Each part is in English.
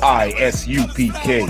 ISUPK.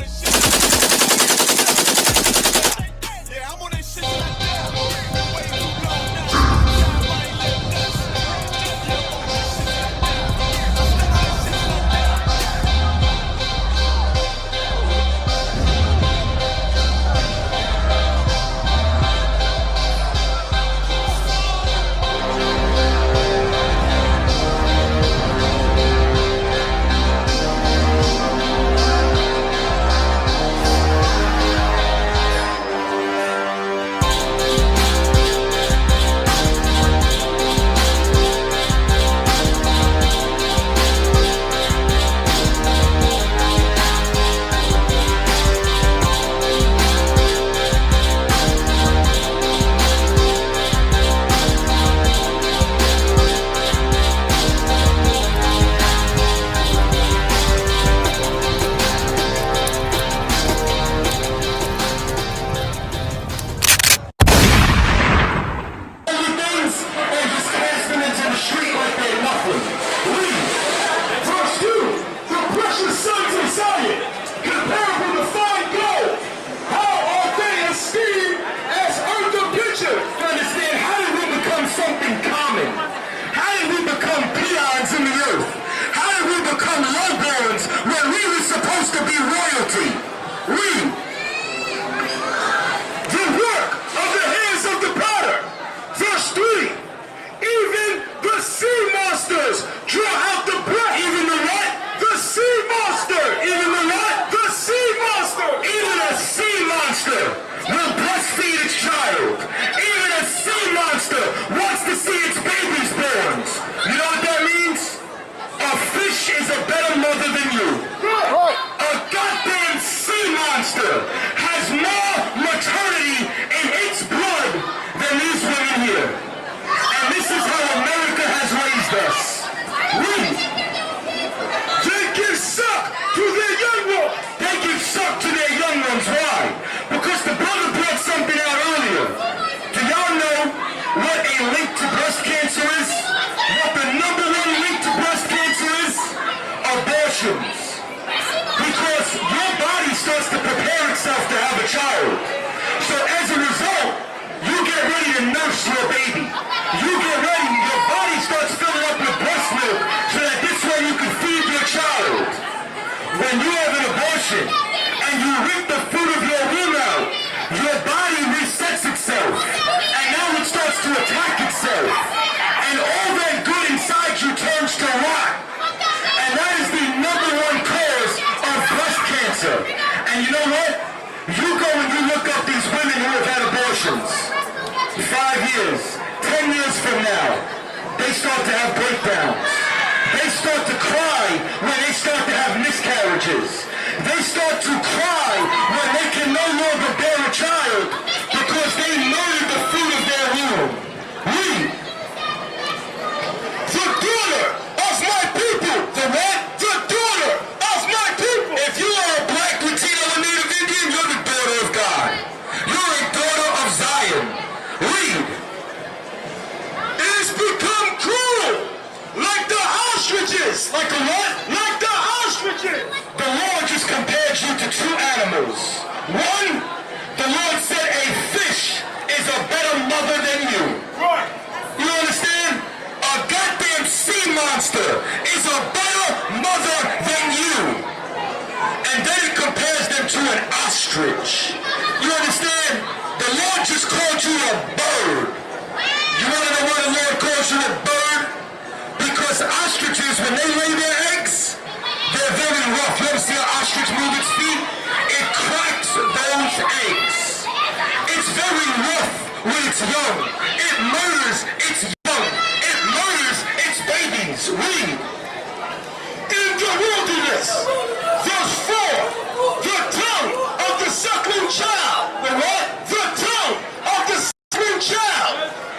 And you know what? You go and you look up these women who have had abortions. 5 years, 10 years from now, they start to have breakdowns. They start to cry when they start to have miscarriages. They start to cry when they can no longer bear a child because they murdered the fruit of their womb. Read. The daughter of my people. The what? The daughter of my people. If you are a black, Latino, or Native Indian, you're the daughter of God. You're a daughter of Zion. Read. It has become cruel, like the ostriches. Like the what? Like the ostriches. The Lord just compared you to two animals. One, the Lord said a fish is a better mother than you. Right. You understand? A goddamn sea monster is a better mother than you. And then it compares them to an ostrich. You understand? The Lord just called you a bird. You want to know why the Lord calls you a bird? Because ostriches, when they lay their eggs, they're very rough. You ever see an ostrich move its feet? It cracks those eggs. It's very rough when it's young. It murders its young. It murders its babies. Read. In the wilderness, verse 4, the tongue of the suckling child. The what? The tongue of the suckling child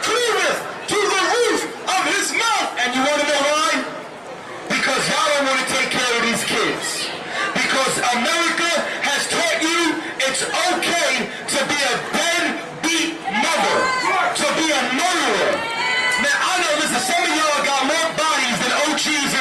cleaveth to the roof of his mouth. And you want to know why? Because y'all don't want to take care of these kids. Because America has taught you it's okay to be a deadbeat mother, to be a murderer. Now, I know, listen, some of y'all got more bodies than OGs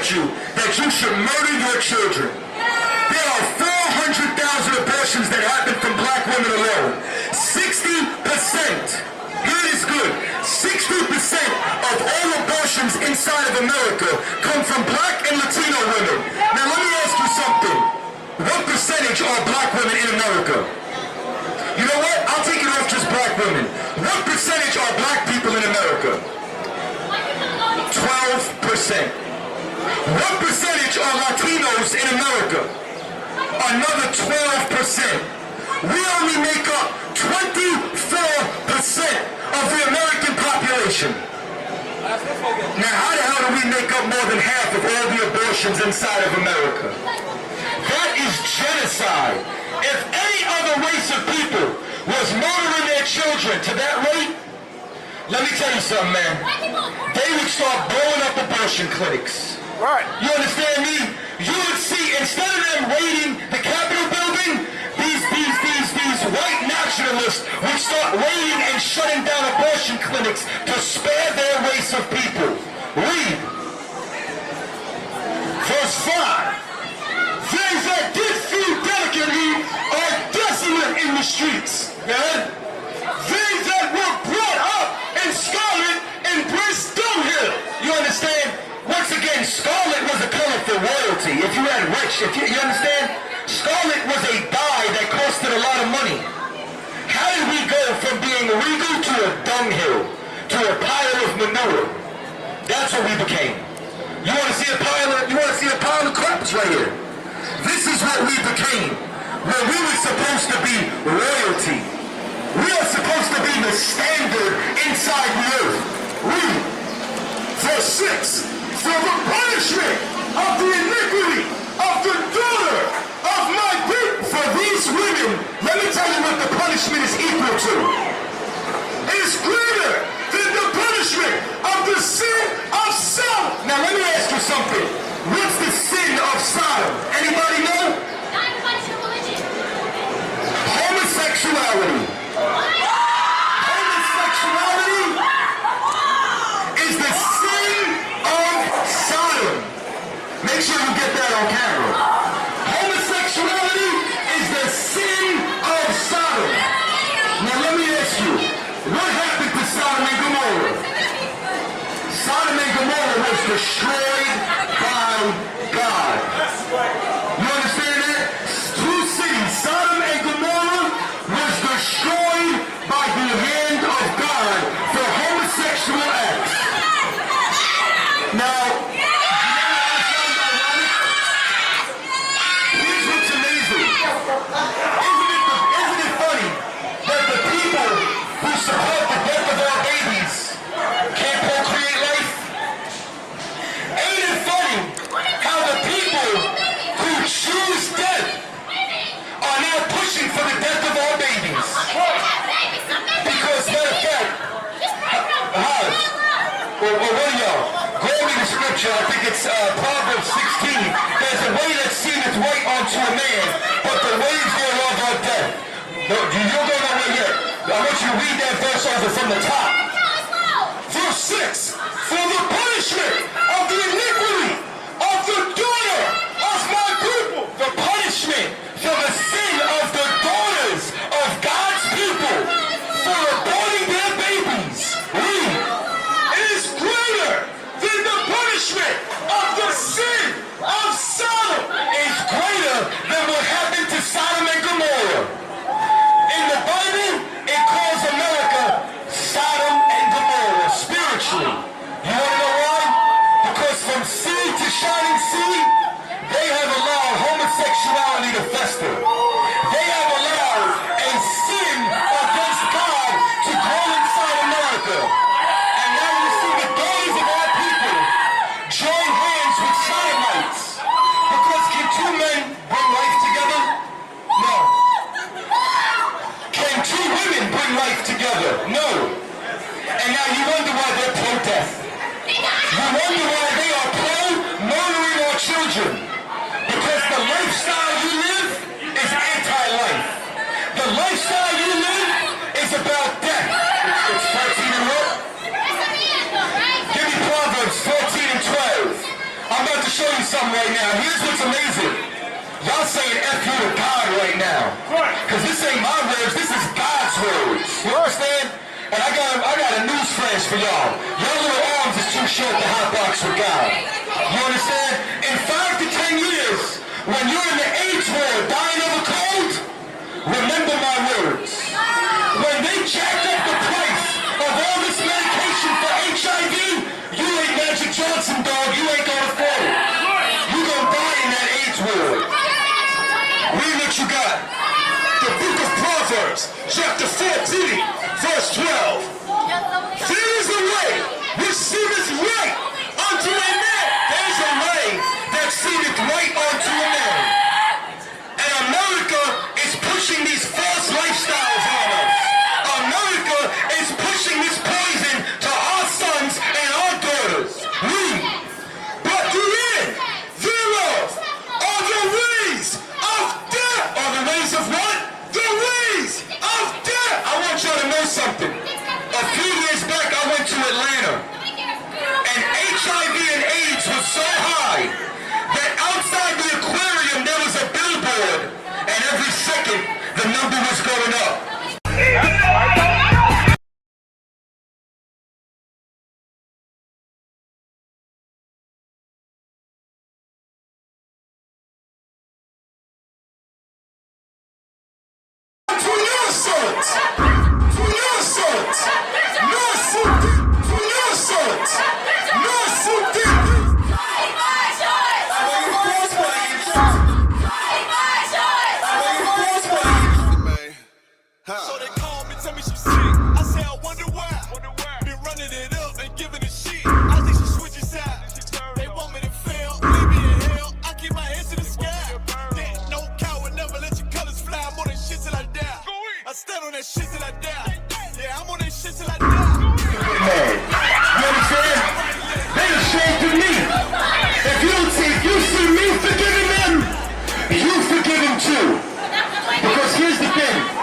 taught you that you should murder your children. There are 400,000 abortions that happen from black women alone. 60%, here it is good, 60% of all abortions inside of America come from black and Latino women. Now let me ask you something. What percentage are black women in America? You know what? I'll take it off just black women. What percentage are black people in America? 12%. What percentage are Latinos in America? Another 12%. We only make up 24% of the American population. Now, how the hell do we make up more than half of all the abortions inside of America? That is genocide. If any other race of people was murdering their children to that rate, let me tell you something, man. They would start blowing up abortion clinics. Right. You understand me? You would see, instead of them raiding the Capitol building, these white nationalists would start raiding and shutting down abortion clinics to spare their race of people. Read. Verse 5. Things that get food delicately are desolate in the streets. Man. Things that were brought up in scarlet embrace dunghill. You understand? Once again, scarlet was a color for royalty. If you had rich, you understand? Scarlet was a dye that costed a lot of money. How did we go from being regal to a dunghill, to a pile of manure? That's what we became. You want to see a pile of craps right here? This is what we became. Where we were supposed to be royalty. We are supposed to be the standard inside the earth. Read. Verse 6. For the punishment of the iniquity of the daughter of my people. For these women, let me tell you what the punishment is equal to. It is greater than the punishment of the sin of Sodom. Now let me ask you something. What's the sin of Sodom? Anybody know? Homosexuality. Homosexuality is the sin of Sodom. Make sure you get that on camera. Homosexuality is the sin of Sodom. Now let me ask you, what happened to Sodom and Gomorrah? Sodom and Gomorrah was destroyed by God. You understand that? Two cities, Sodom and Gomorrah, was destroyed by the hand of God for homosexual acts. Now, here's what's amazing. Isn't it funny that the people who support the death of our babies can't procreate life? Ain't it funny how the people who choose death are now pushing for the death of our babies? Because, matter of fact, what are y'all? Go read the scripture. I think it's Proverbs 16. There's a way that seemeth right unto a man, but the ways thereof are death. No, you don't go nowhere yet. I want you to read that verse over from the top. Verse 6. For the punishment of the iniquity of the daughter of my people. The punishment for the sin of the daughters of God's people for aborting their babies. Read. It is greater than the punishment of the sin of Sodom. Is greater than what happened to Sodom and Gomorrah. In the Bible, it calls America Sodom and Gomorrah spiritually. You want to know why? Because from sea to shining sea, they have allowed homosexuality to fester. They have allowed a sin against God to grow inside America. And now you see the daughters of our people join hands with sodomites. Because can two men bring life together? No. Can two women bring life together? No. And now you wonder why they're pro-death. You wonder why they are pro-murdering our children. Because the lifestyle you live is anti-life. show you something right now. Here's what's amazing. Y'all saying F you to God right now. Because this ain't my words, this is God's words. You understand? And I got a news flash for y'all. Your little arms is too short to hotbox with God. You understand? In 5 to 10 years, when you're in the AIDS war dying of a cold, remember my words. When they jacked up the price of all this medication for HIV, you ain't Magic Johnson, dog. You ain't gonna afford it. You gonna die in that AIDS war. Read what you got. The book of Proverbs, chapter 14, verse 12. There is a way which seemeth right unto a man. There's a way that seemeth right unto a man. And America is pushing these false lifestyles on us. America is pushing this poison to our sons and our daughters. Read. But the end thereof are the ways of death. Are the ways of what? The ways of death. I want y'all to know something. A few years back, I went to Atlanta, and HIV and AIDS was so high that outside the aquarium there was a billboard, and every second the number was going up. So they call me, tell me she's sick. I say I wonder why. Been running it up and giving it shit. I think she switches sides. They want me to fail, leave me in hell. I keep my head to the sky. That no coward never let your colors fly. I'm on that shit till I die. I stand on that shit till I die. Yeah, I'm on that shit till I die. You understand? They ashamed of me. If you see me forgiving them, you forgive them too. Because here's the thing.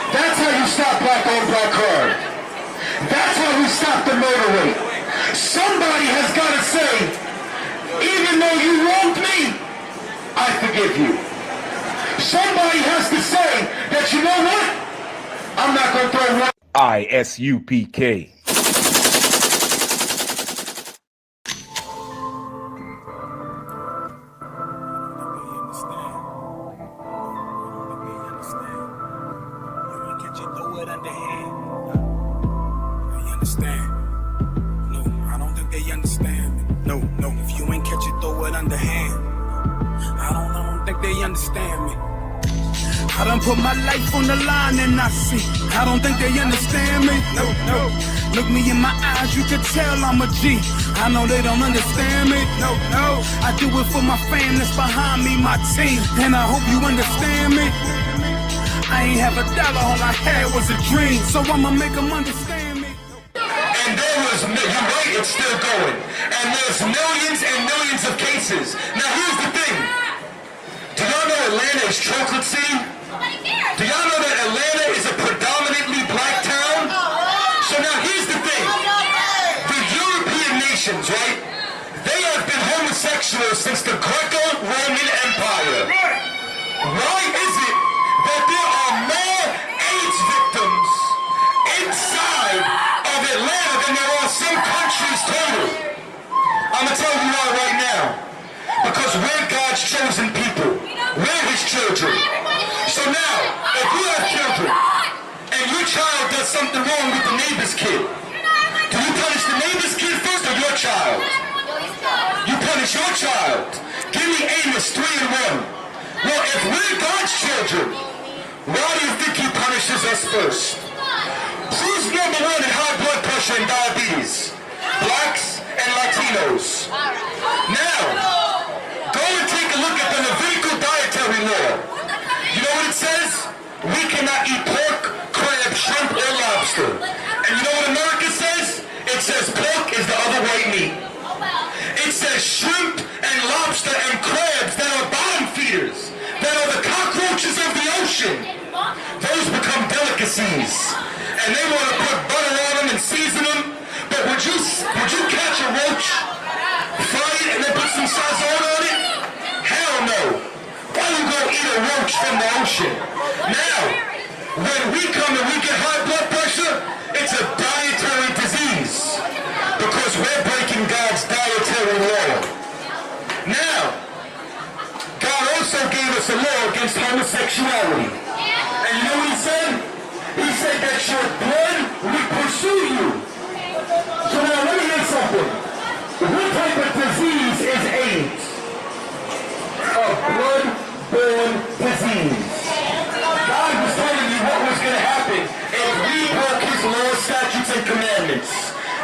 That's how you stop black on black crime. That's how we stop the murder rate. Somebody has got to say, even though you wronged me, I forgive you. Somebody has to say that, you know what? I'm not going to throw one. ISUPK. I done put my life on the line and I see. I don't think they understand me. No. Look me in my eyes, you can tell I'm a G. I know they don't understand me. No. I do it for my fam that's behind me, my team. And I hope you understand me. I ain't have a dollar, all I had was a dream. So I'ma make them understand me. And there was, you're right, it's still going. And there's millions and millions of cases. Now here's the thing. Do y'all know Atlanta is chocolate city? Do y'all know that Atlanta is a predominantly black town? So now here's the thing. The European nations, right? They have been homosexual since the Greco-Roman Empire. Why is it that there are more AIDS victims inside of Atlanta than there are some countries total? I'm going to tell you why right now. Because we're God's chosen people. We're his children. So now, if you have children, and your child does something wrong with the neighbor's kid, do you punish the neighbor's kid first or your child? You punish your child. Give me Amos 3 and 1. Well, if we're God's children, why do you think he punishes us first? Who's number one in high blood pressure and diabetes? Blacks and Latinos. Now, go and take a look at the Levitical dietary law. You know what it says? We cannot eat pork, crab, shrimp, or lobster. And you know what America says? It says pork is the other white meat. It says shrimp and lobster and crabs that are bottom feeders, that are the cockroaches of the ocean. Those become delicacies. And they want to put butter on them and season them. But would you catch a roach, fry it, and then put some sazon homosexuality. And you know what he said? He said that your blood will pursue you. So now let me hear something. What type of disease is AIDS? A blood-borne disease. God was telling you what was going to happen if we broke his laws, statutes, and commandments.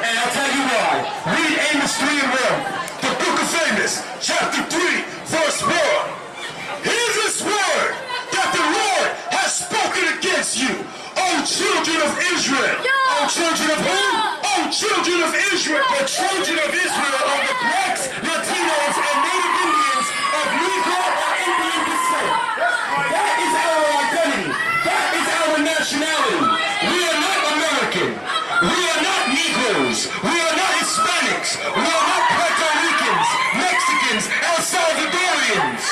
And I'll tell you why. Read Amos 3 and 1. The book of Amos, chapter 3, verse 1. Hear this word that the Lord has spoken against you, O children of Israel. O children of who? O children of Israel. The children of Israel are the blacks, Latinos, and Native Indians of Negro or Indian descent. That is our identity. That is our nationality. We are not American. We are not Negroes. We are not Hispanics. We are not Puerto Ricans, Mexicans, El Salvadorians.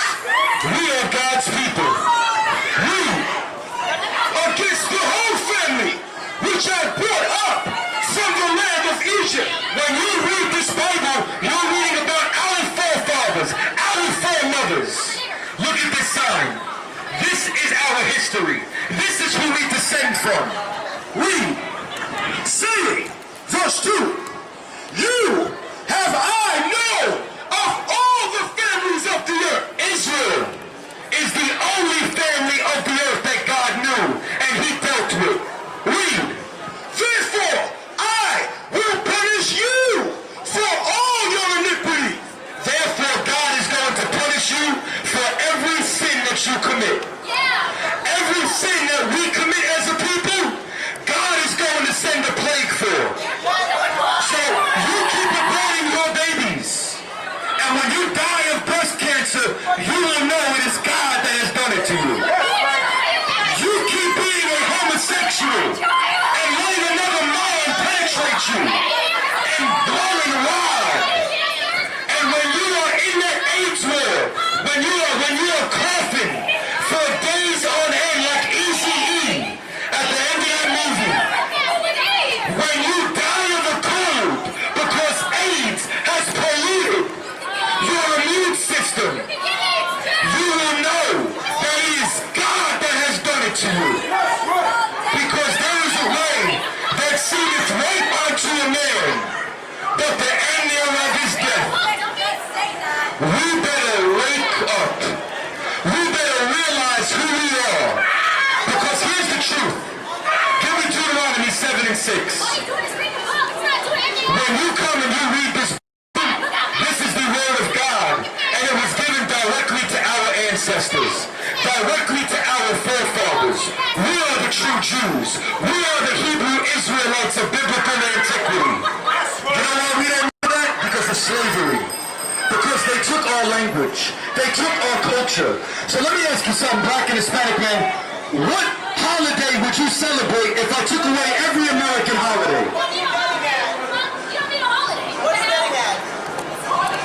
We are God's people. We, against the whole family, which I brought up from the land of Egypt. When you read this Bible, you're reading about our forefathers, our foremothers. Look at this sign. This is our history. This is who we descend from. Read. See, verse 2. You have I known of all the families of the earth. Israel is the only family of the earth that God knew and he dealt with. Read. Therefore, I will punish you for all your iniquity. Therefore, God is going to punish you for every sin that you commit. Every sin that we commit as a people, God is going to send a plague for. So you keep aborting your babies. And when you die of breast cancer, you will know it is God that has done it to you. You keep being a homosexual and letting another man penetrate you and blowing wild. And when you are in that AIDS world, when you are coughing for days on end like ECE at the end of that movie, when you die of a cold because AIDS has polluted your immune system, you will know that it is God that has done it to you. Because there is a way that seemeth right unto a man, but the end thereof is death. We better wake up. We better realize who we are. Because here's the truth. Give me Deuteronomy 7 and 6. When you come and you read this, this is the word of God. And it was given directly to our ancestors. Directly to our forefathers. We are the true Jews. We are the Hebrew Israelites of biblical antiquity. You know why we don't know that? Because of slavery. Because they took our language. They took our culture. So let me ask you something, black and Hispanic man. What holiday would you celebrate if I took away every American holiday?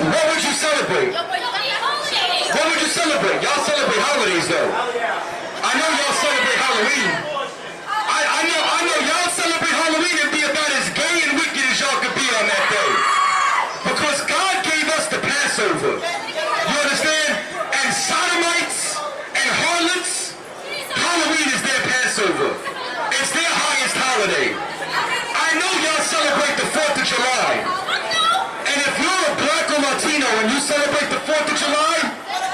What would you celebrate? What would you celebrate? Y'all celebrate holidays though. I know y'all celebrate Halloween. I know y'all celebrate Halloween and be about as gay and wicked as y'all could be on that day. Because God gave us the Passover. You understand? And sodomites and harlots, Halloween is their Passover. It's their highest holiday. I know y'all celebrate the 4th of July. And if you're a black or Latino and you celebrate the 4th of July,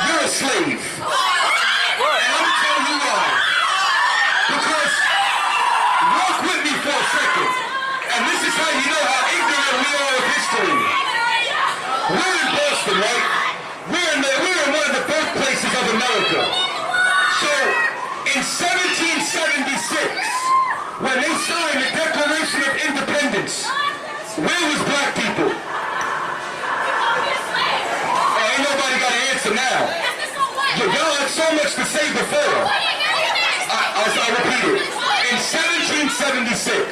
you're a slave. And I'm telling you why. Because, walk with me for a second. And this is how you know how ignorant we are of history. We're in Boston, right? We're in one of the birthplaces of America. So, in 1776, when they signed the Declaration of Independence, where was black people? Ain't nobody got an answer now. Y'all had so much to say before. I'll repeat it. In 1776,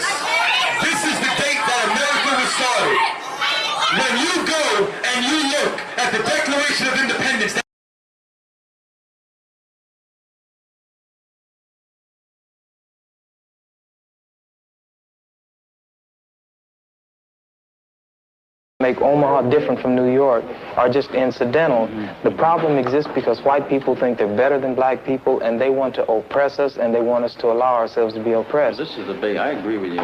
this is the date that America was started. When you go and you look at the Declaration of Independence, make Omaha different from New York are just incidental. The problem exists because white people think they're better than black people, and they want to oppress us, and they want us to allow ourselves to be oppressed. This is the I agree with you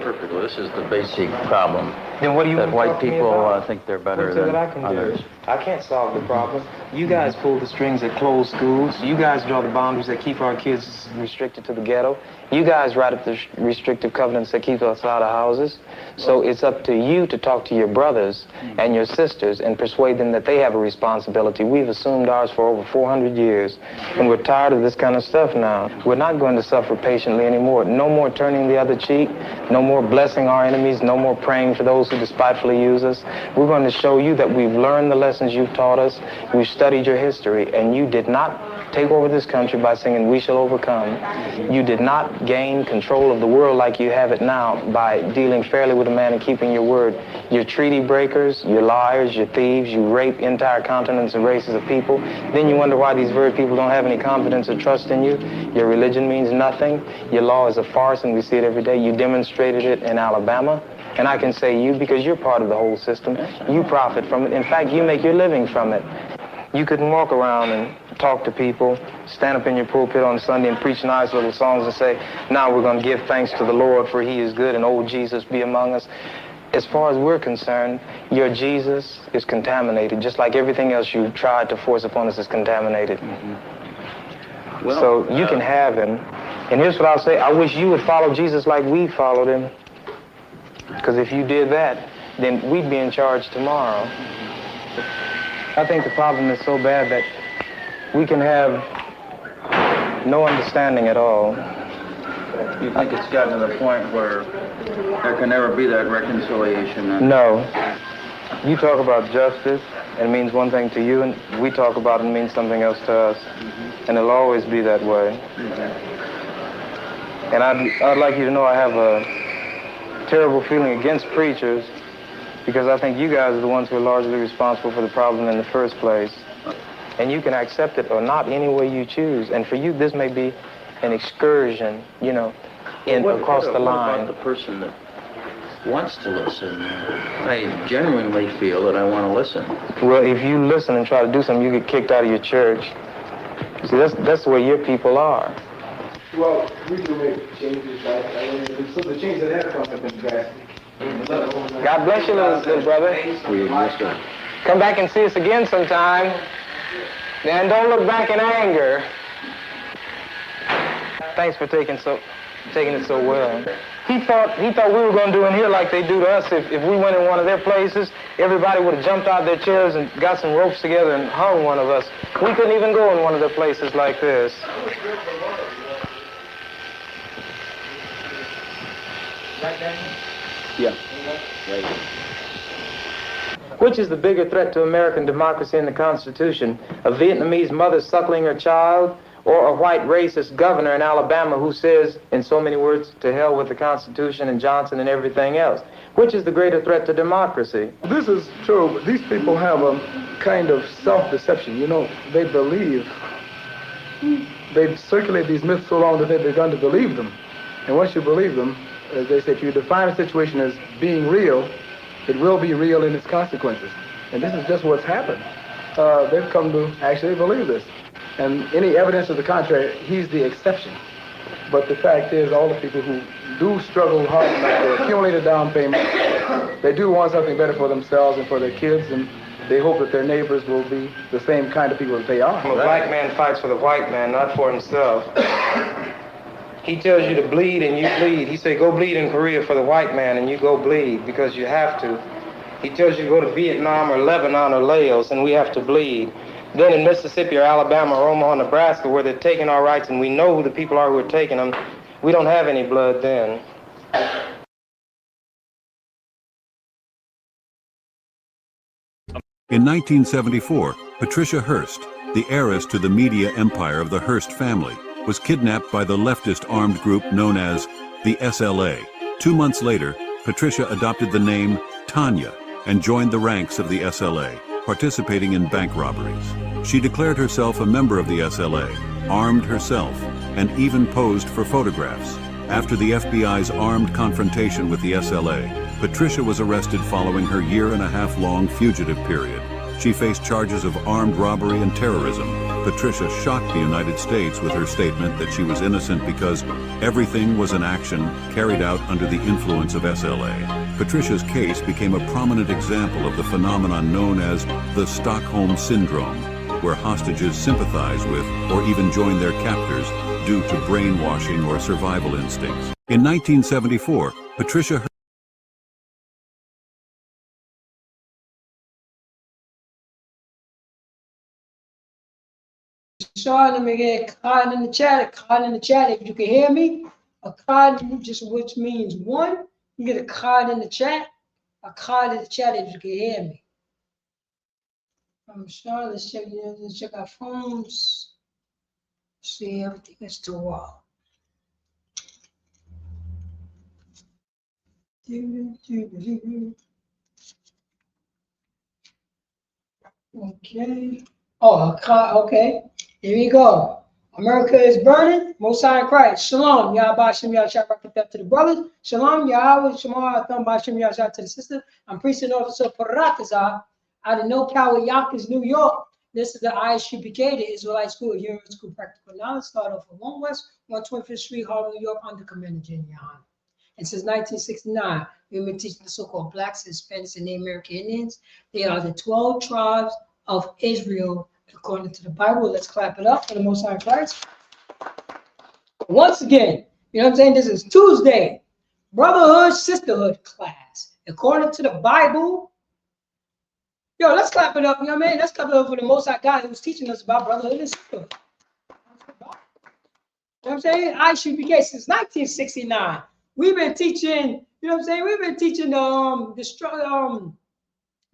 perfectly. This is the basic problem. Then what do you that want to white talk to me people about? think they're better What's it than that I can others. do? I can't solve the problem. You guys pull the strings that close schools. You guys draw the boundaries that keep our kids restricted to the ghetto. You guys write up the restrictive covenants that keep us out of houses. So it's up to you to talk to your brothers and your sisters and persuade them that they have a responsibility. We've assumed ours for over 400 years, and we're tired of this kind of stuff now. We're not going to suffer patiently anymore. No more turning the other cheek. No more blessing our enemies. No more praying for those who despitefully use us. We're going to show you that we've learned the lessons you've taught us. We've studied your history, and you did not take over this country by singing "We Shall Overcome." You did not gain control of the world like you have it now by dealing fairly with a man and keeping your word. You're treaty breakers, you're liars, you're thieves, you rape entire continents and races of people. Then you wonder why these very people don't have any confidence or trust in you. Your religion means nothing. Your law is a farce, and we see it every day. You demonstrated it in Alabama. And I can say you because you're part of the whole system. You profit from it. In fact, you make your living from it. You couldn't walk around and talk to people, stand up in your pulpit on Sunday and preach nice little songs and say, now we're going to give thanks to the Lord for he is good and old Jesus be among us. As far as we're concerned, your Jesus is contaminated, just like everything else you tried to force upon us is contaminated. Well, so you can have him. And here's what I'll say. I wish you would follow Jesus like we followed him. Because if you did that, then we'd be in charge tomorrow. I think the problem is so bad that we can have no understanding at all. You think it's gotten to the point where there can never be that reconciliation? No. You talk about justice, and it means one thing to you, and we talk about it and it means something else to us. And it'll always be that way. And I'd like you to know I have a terrible feeling against preachers, because I think you guys are the ones who are largely responsible for the problem in the first place. And you can accept it or not any way you choose. And for you, this may be an excursion, you know, across the line. What about the person that wants to listen? I genuinely feel that I want to listen. Well, if you listen and try to do something, you get kicked out of your church. See, that's the way your people are. Well, we do make changes, right? So the changes that have come have been drastic. God bless you, little brother. Come back and see us again sometime. And don't look back in anger. Thanks for taking it so well. He thought we were going to do in here like they do to us. If we went in one of their places, everybody would have jumped out their chairs and got some ropes together and hung one of us. We couldn't even go in one of their places like this. Yeah. Right. Which is the bigger threat to American democracy and the Constitution? A Vietnamese mother suckling her child, or a white racist governor in Alabama who says, in so many words, to hell with the Constitution and Johnson and everything else? Which is the greater threat to democracy? This is true, but these people have a kind of self-deception. You know, they believe. They've circulated these myths so long that they've begun to believe them. And once you believe them, as they say, if you define a situation as being real, it will be real in its consequences. And this is just what's happened. They've come to actually believe this. And any evidence to the contrary, he's the exception. But the fact is, all the people who do struggle hard enough to accumulate a down payment, they do want something better for themselves and for their kids, and they hope that their neighbors will be the same kind of people that they are. A black man fights for the white man, not for himself. He tells you to bleed and you bleed. He say, go bleed in Korea for the white man, and you go bleed because you have to. He tells you to go to Vietnam or Lebanon or Laos, and we have to bleed. Then in Mississippi or Alabama or Omaha, Nebraska, where they're taking our rights and we know who the people are who are taking them, we don't have any blood then. In 1974, Patricia Hearst, the heiress to the media empire of the Hearst family, was kidnapped by the leftist armed group known as the SLA. 2 months later, Patricia adopted the name Tanya and joined the ranks of the SLA, participating in bank robberies. She declared herself a member of the SLA, armed herself, and even posed for photographs. After the FBI's armed confrontation with the SLA, Patricia was arrested following her year-and-a-half-long fugitive period. She faced charges of armed robbery and terrorism. Patricia shocked the United States with her statement that she was innocent because everything was an action carried out under the influence of SLA. Patricia's case became a prominent example of the phenomenon known as the Stockholm Syndrome, where hostages sympathize with or even join their captors due to brainwashing or survival instincts. In 1974, Patricia Sean, let me get a card in the chat. A card in the chat. If you can hear me, a card just which means one. You get a card in the chat. A card in the chat if you can hear me. Sean, let's check our phones. See, everything is too well. Okay. Oh, okay. Here we go. America is burning. Most High in Christ. Shalom. Yahweh Shem Yahshua Rakatah to the brothers. Shalom. Yahweh Shema Atham Bashem Yahshua to the sister. I'm priest and officer for Paratazah out of No Power Yonkers, New York. This is the ISUPK, the Israelite School of Human School Practical Knowledge. Start off at 1 West, 125th Street, Harlem, New York, under Commander Junior Hahn. And since 1969, we've been teaching the so-called Blacks, Hispanics, and Native American Indians. They are the 12 tribes of Israel, according to the Bible. Let's clap it up for the Most High Christ. Once again, you know what I'm saying? This is Tuesday, Brotherhood Sisterhood class. According to the Bible, yo, let's clap it up, you know what I mean? Let's clap it up for the Most High God who's teaching us about Brotherhood and Sisterhood. You know what I'm saying? ISUPK since 1969. We've been teaching, you know what I'm saying? We've been teaching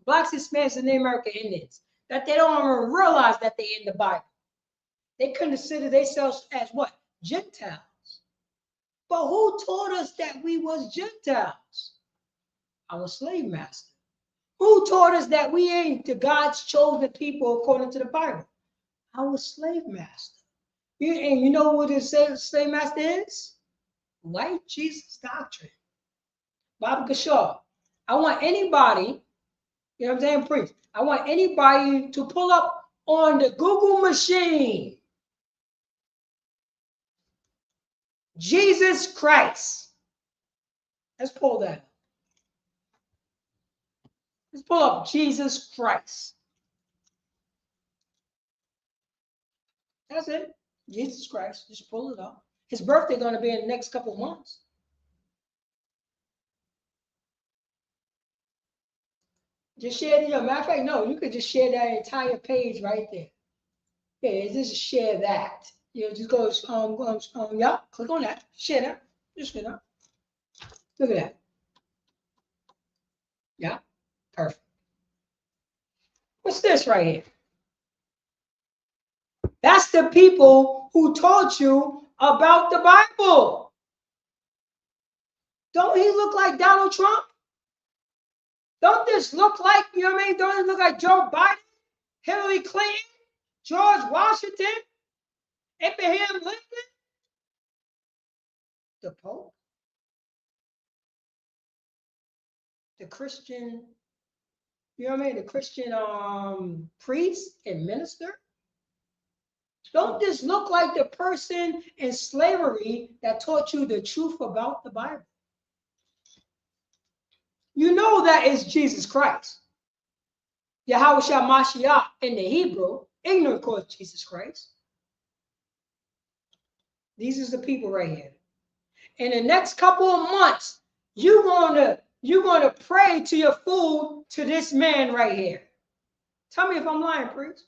Blacks, Hispanics, and Native American Indians that they don't even realize that they're in the Bible. They consider themselves as what? Gentiles. But who taught us that we was Gentiles? Our slave master. Who taught us that we ain't the God's chosen people according to the Bible? Our slave master. And you know what his slave master is? White Jesus doctrine. Baba Kashar. I want anybody, you know what I'm saying, priest, I want anybody to pull up on the Google machine Jesus Christ. Let's pull that up. Let's pull up Jesus Christ. That's it. Jesus Christ. Just pull it up. His birthday going to be in the next couple of months. Just share it. Matter of fact, no, you could just share that entire page right there. Yeah, just share that. You know, just go, yeah, click on that. Share that. Just share that. Look at that. Yeah, perfect. What's this right here? That's the people who taught you about the Bible. Don't he look like Donald Trump? Don't this look like, you know what I mean? Don't it look like Joe Biden, Hillary Clinton, George Washington, Abraham Lincoln, the Pope, the Christian, you know what I mean? The Christian priest and minister. Don't this look like the person in slavery that taught you the truth about the Bible? You know that is Jesus Christ. Yahweh Mashiach in the Hebrew, ignorant called Jesus Christ. These is the people right here. In the next couple of months, you're gonna pray to your food to this man right here. Tell me if I'm lying, priest.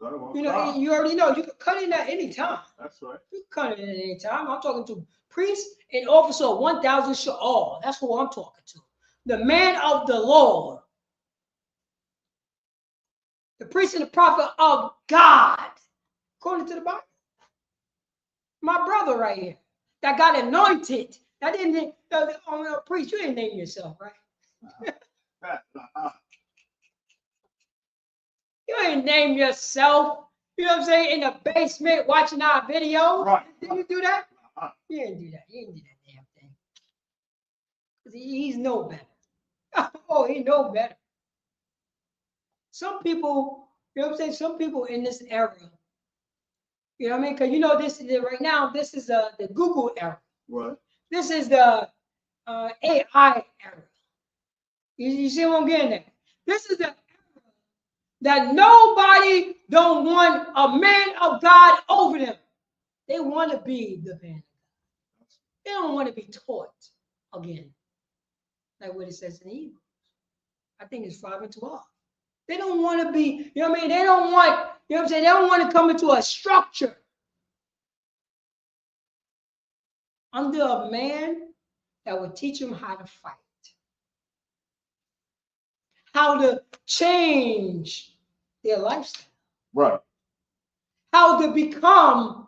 You know, you already know you can cut in at any time. That's right. You can cut in at any time. I'm talking to priest and officer 1,000 Sha'al. That's who I'm talking to. The man of the Lord. The priest and the prophet of God. According to the Bible. My brother right here. That got anointed. That didn't, priest, you didn't name yourself, right? You ain't name yourself, you know what I'm saying, in the basement watching our videos. Right. Did you do that? You didn't do that. You didn't do that damn thing. Because he's no better. Oh, he know better. Some people, you know what I'm saying? Some people in this era, you know what I mean? Because you know this is right now. This is the Google era. Right. This is the AI era. You see what I'm getting at? This is the era that nobody don't want a man of God over them. They want to be the man of God. They don't want to be taught again, like what it says in Hebrews. I think it's 5 and 12. They don't want to be, you know what I mean? They don't want, you know what I'm saying? They don't want to come into a structure under a man that will teach them how to fight, how to change their lifestyle, Right. how to become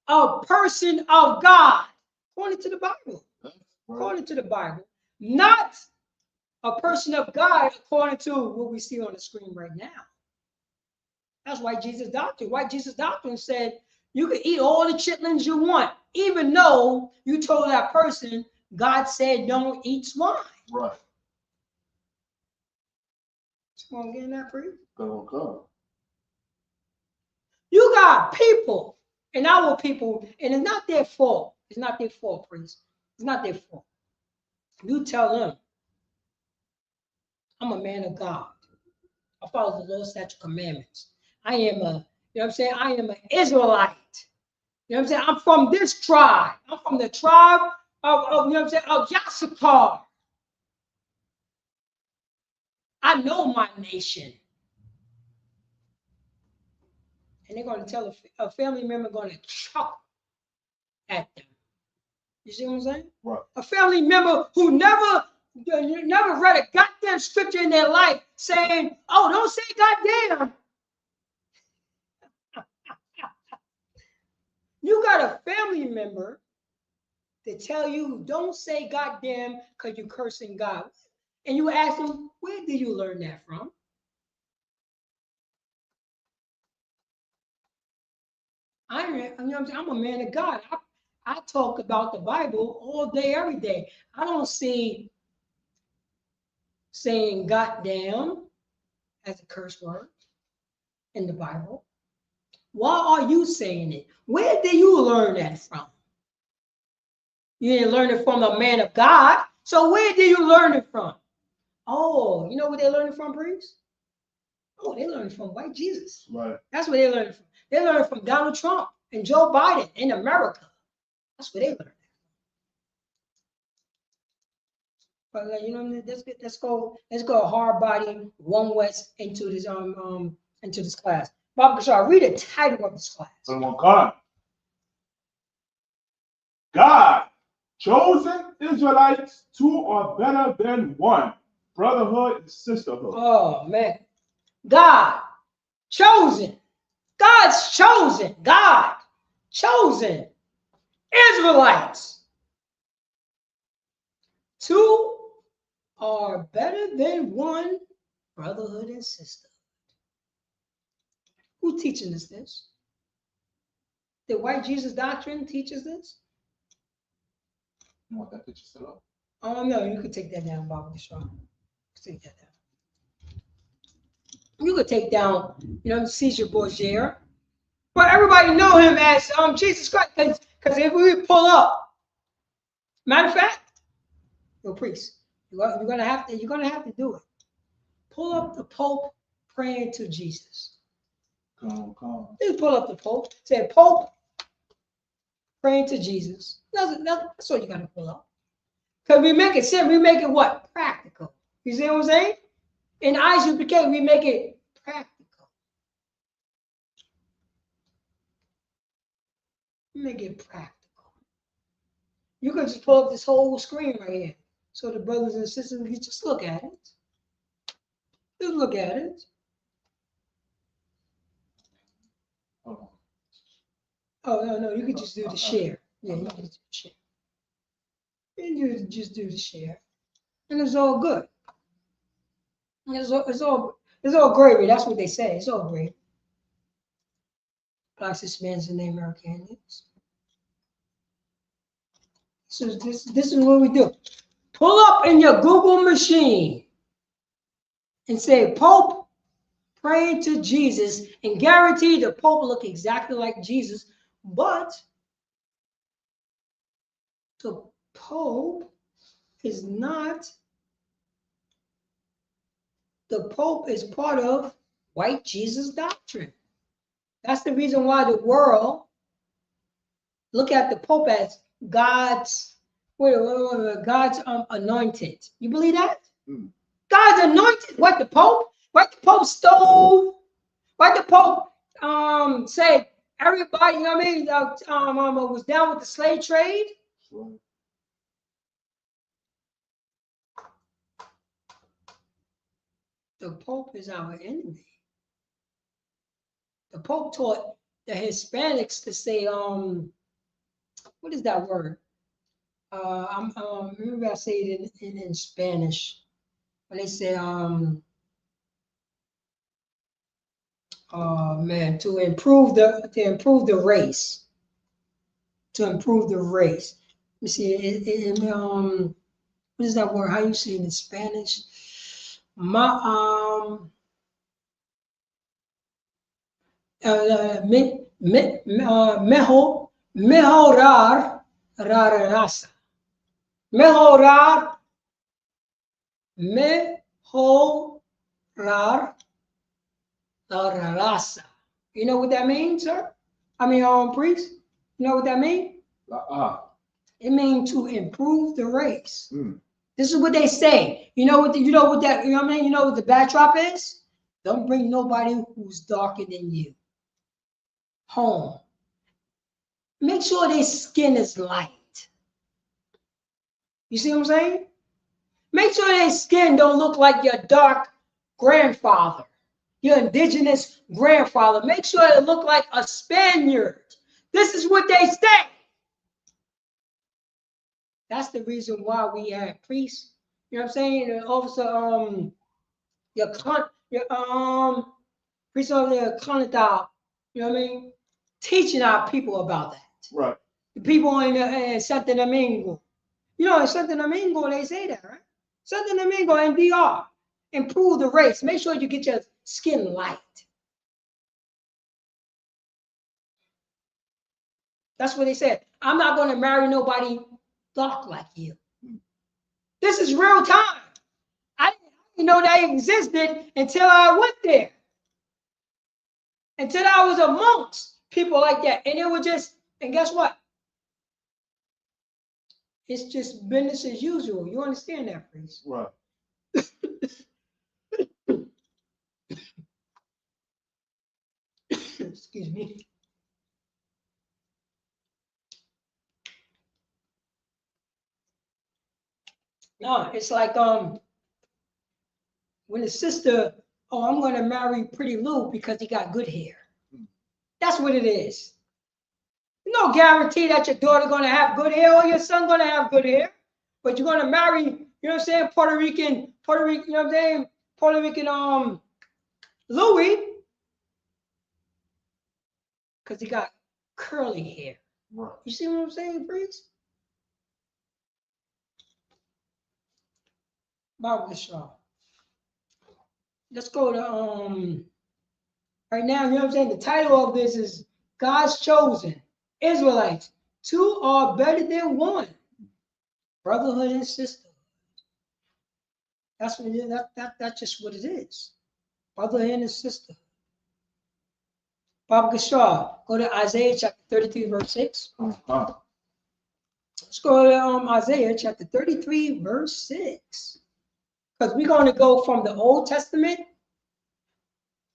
a person of God, according to the Bible. Right. According to the Bible, not a person of God according to what we see on the screen right now. That's why Jesus' doctrine. Why Jesus' doctrine said you can eat all the chitlins you want, even though you told that person God said don't eat swine. Right. Someone getting that for you? Okay. You got people, and our people, and it's not their fault. It's not their fault, priest. It's not their fault. You tell them, I'm a man of God. I follow the Lord's statute commandments. I am a, you know what I'm saying? I am an Israelite. You know what I'm saying? I'm from this tribe. I'm from the tribe of you know what I'm saying, of YONKERS. I know my nation. And they're going to tell a family member going to chuckle at them. You see what I'm saying? Right. A family member who never read a goddamn scripture in their life saying, oh, don't say goddamn. You got a family member to tell you don't say goddamn because you're cursing God. And you ask them, where did you learn that from? I'm a man of God. I talk about the Bible all day, every day. I don't see saying goddamn as a curse word in the Bible. Why are you saying it? Where did you learn that from? You didn't learn it from a man of God. So where did you learn it from? Oh, you know where they learned it from, priest? Oh, they learned it from white Jesus. Right. That's where they learned it from. They learned it from Donald Trump and Joe Biden in America. That's where they learned it. But you know, let's go hard body one west into this class. Bob Kashar, read the title of this class. God, chosen Israelites, two are better than one. Brotherhood and sisterhood. Oh man, God, chosen, God's chosen, God, chosen Israelites. Two are better than one. Brotherhood and sisterhood. Who's teaching us this? The white Jesus doctrine teaches this? You want that picture set up? Oh no, you could take that down, Bob Shaw. Take that down. You could take down, you know, Caesar Borgia. But everybody know him as Jesus Christ, because if we pull up, matter of fact, yo, priest, you're gonna have to do it. Pull up the Pope praying to Jesus. Come. Just pull up the Pope. Say Pope praying to Jesus. That's what you gotta pull up. Because we make it simple, we make it what? Practical. You see what I'm saying? In ISUPK, we make it practical. We make it practical. You can just pull up this whole screen right here. So the brothers and sisters can just look at it. Just look at it. Oh, no, you could just do the share. Yeah, you can just share. You just do the share. And it's all good. It's all gravy. That's what they say. It's all gravy. Black Hispanics and the American Indians. So this is what we do. Pull up in your Google machine. and say Pope praying to Jesus, and guarantee the Pope look exactly like Jesus, but the Pope is not. The Pope is part of white Jesus doctrine. That's the reason why the world look at the Pope as God's God's anointed. You believe that? God's anointed. What the Pope? What the Pope stole? What the Pope said? Everybody, you know what I mean? Was down with the slave trade. The Pope is our enemy. The Pope taught the Hispanics to say, what is that word? Maybe I say it in Spanish. When they say, man, to improve the race. To improve the race. Let me see. What is that word? How you say it in Spanish? Mejorar la raza. Mejorar la raza. You know what that means, sir? I mean, priest. You know what that means? It means to improve the race. This is what they say. You know what that, you know what I mean? You know what the backdrop is? Don't bring nobody who's darker than you home. Make sure their skin is light. You see what I'm saying? Make sure their skin don't look like your dark grandfather, your indigenous grandfather. Make sure it look like a Spaniard. This is what they say. That's the reason why we have priests. You know what I'm saying? And also, priests over there, you know what I mean? Teaching our people about that. Right. The people in Santo Domingo. You know, in Santo Domingo, they say that, right? Santo Domingo and DR. Improve the race. Make sure you get your skin light. That's what they said. I'm not going to marry nobody dark like you. This is real time. I didn't know they existed until I went there. Until I was amongst people like that. And it was just, and guess what? It's just business as usual. You understand that, please? Right. Excuse me. No, it's like when the sister, oh, I'm going to marry Pretty Lou because he got good hair. That's what it is. No guarantee that your daughter going to have good hair or your son going to have good hair, but you're going to marry, you know what I'm saying, Puerto Rican, you know what I'm saying, Puerto Rican Louis, because he got curly hair. Right. You see what I'm saying, priest? Bible Shaw. Let's go to right now, you know what I'm saying? The title of this is God's Chosen Israelites. Two are better than one. Brotherhood and sisterhood. That's what it is. That's just what it is. Brotherhood and sisterhood. Bob Gashar, go to Isaiah chapter 33, verse 6. Let's go to Isaiah chapter 33, verse 6. Because we're going to go from the Old Testament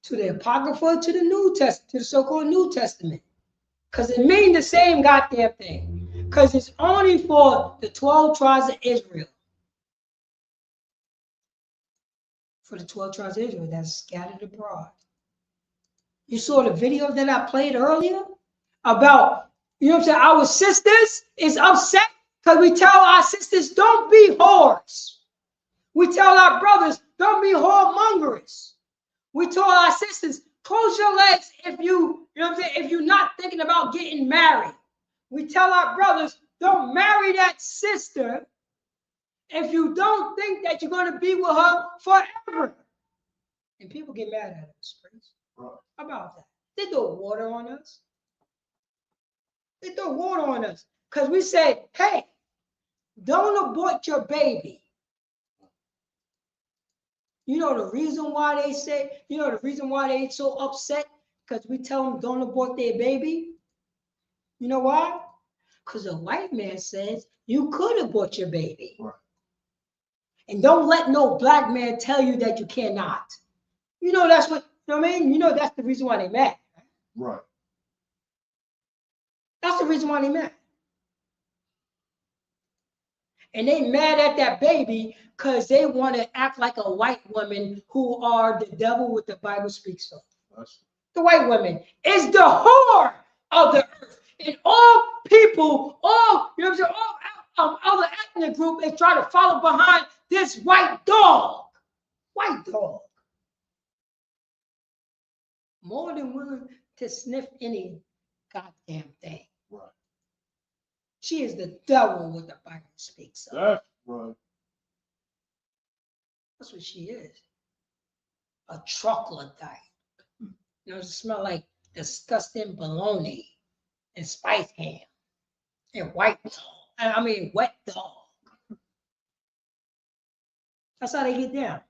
to the Apocrypha to the New Testament, to the so-called New Testament. Because it means the same goddamn thing. Because it's only for the 12 tribes of Israel. For the 12 tribes of Israel that's scattered abroad. You saw the video that I played earlier about, you know what I'm saying, our sisters is upset because we tell our sisters, don't be whores. We tell our brothers, don't be whoremongers. We tell our sisters, close your legs if you know what I'm saying, if you're not thinking about getting married. We tell our brothers, don't marry that sister if you don't think that you're going to be with her forever. And people get mad at us, Prince. Right. How about that? They throw water on us. They throw water on us. Because we say, hey, don't abort your baby. You know the reason why they say, you know the reason why they so upset? Because we tell them don't abort their baby. You know why? Because a white man says you could abort your baby. Right. And don't let no black man tell you that you cannot. You know that's what, you know what I mean? You know that's the reason why they mad. Right. That's the reason why they mad. And they mad at that baby because they want to act like a white woman who are the devil what the Bible speaks of. The white woman is the whore of the earth. And all people, all, you know what I'm saying, all other ethnic group is trying to follow behind this white dog. White dog. More than willing to sniff any goddamn thing. Right. She is the devil what the Bible speaks of. That's right. That's what she is. A troglodyte. You know, it smell like disgusting bologna and spice ham and white dog. I mean, wet dog. That's how they get down.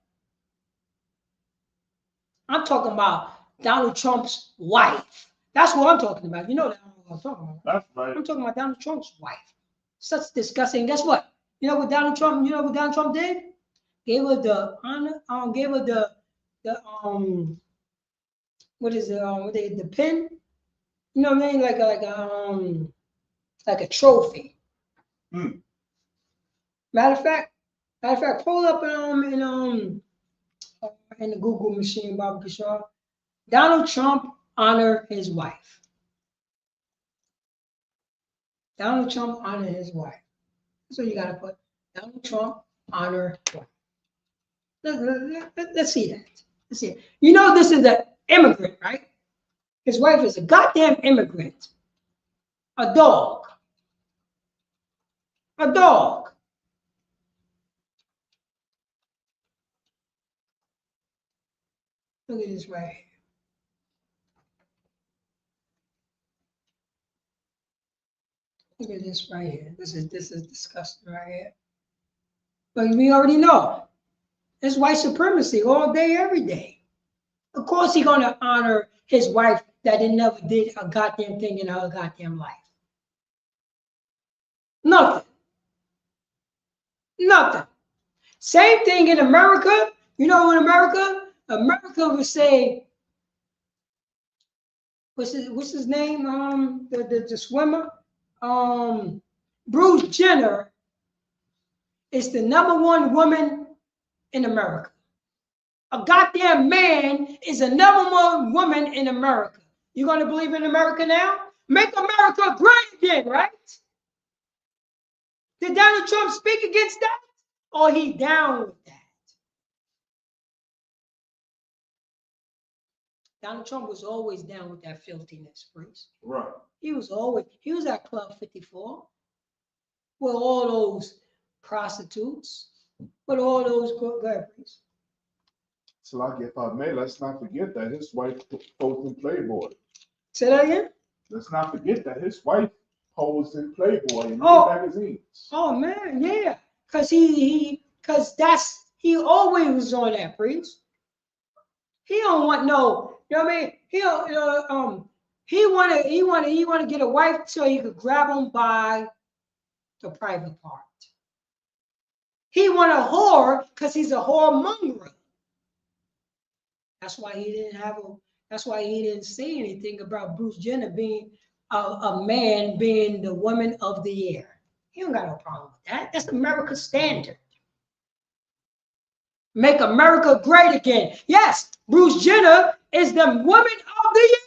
I'm talking about Donald Trump's wife. That's what I'm talking about. You know that what I'm talking about. That's right. I'm talking about Donald Trump's wife. Such disgusting. Guess what? You know what Donald Trump did? Gave her the honor, gave her the what is it? The pin? You know what I mean? Like a trophy. Hmm. Matter of fact, pull up in the Google machine, Barbara Shaw. Donald Trump honor his wife. Donald Trump honor his wife. That's what you gotta put. Donald Trump honor wife. Let's see that. Let's see it. You know this is an immigrant, right? His wife is a goddamn immigrant. A dog. A dog. Look at this right here. Look at this right here. This is disgusting right here. But we already know. It's white supremacy all day, every day. Of course he's gonna honor his wife that he never did a goddamn thing in her goddamn life. Nothing. Nothing. Same thing in America. You know, in America would say, what's his name? The swimmer, Bruce Jenner is the #1 woman in America. A goddamn man is the #1 woman in America. You gonna believe in America now? Make America great again, right? Did Donald Trump speak against that? Or he down with that? Donald Trump was always down with that filthiness, Priest. Right. He was at Club 54 with all those prostitutes, with all those good Priest. So if I may, let's not forget that his wife posed in Playboy. Say that again? Let's not forget that his wife posed in Playboy in magazines. Oh man, yeah. Cause he always was on that, Priest. He don't want no, you know what I mean? He want to get a wife so he could grab him by the private part. He want a whore because he's a whoremonger. That's why he didn't say anything about Bruce Jenner being a man being the woman of the year. He don't got no problem with that. That's America's standard. Make America great again. Yes, Bruce Jenner is the woman of the year,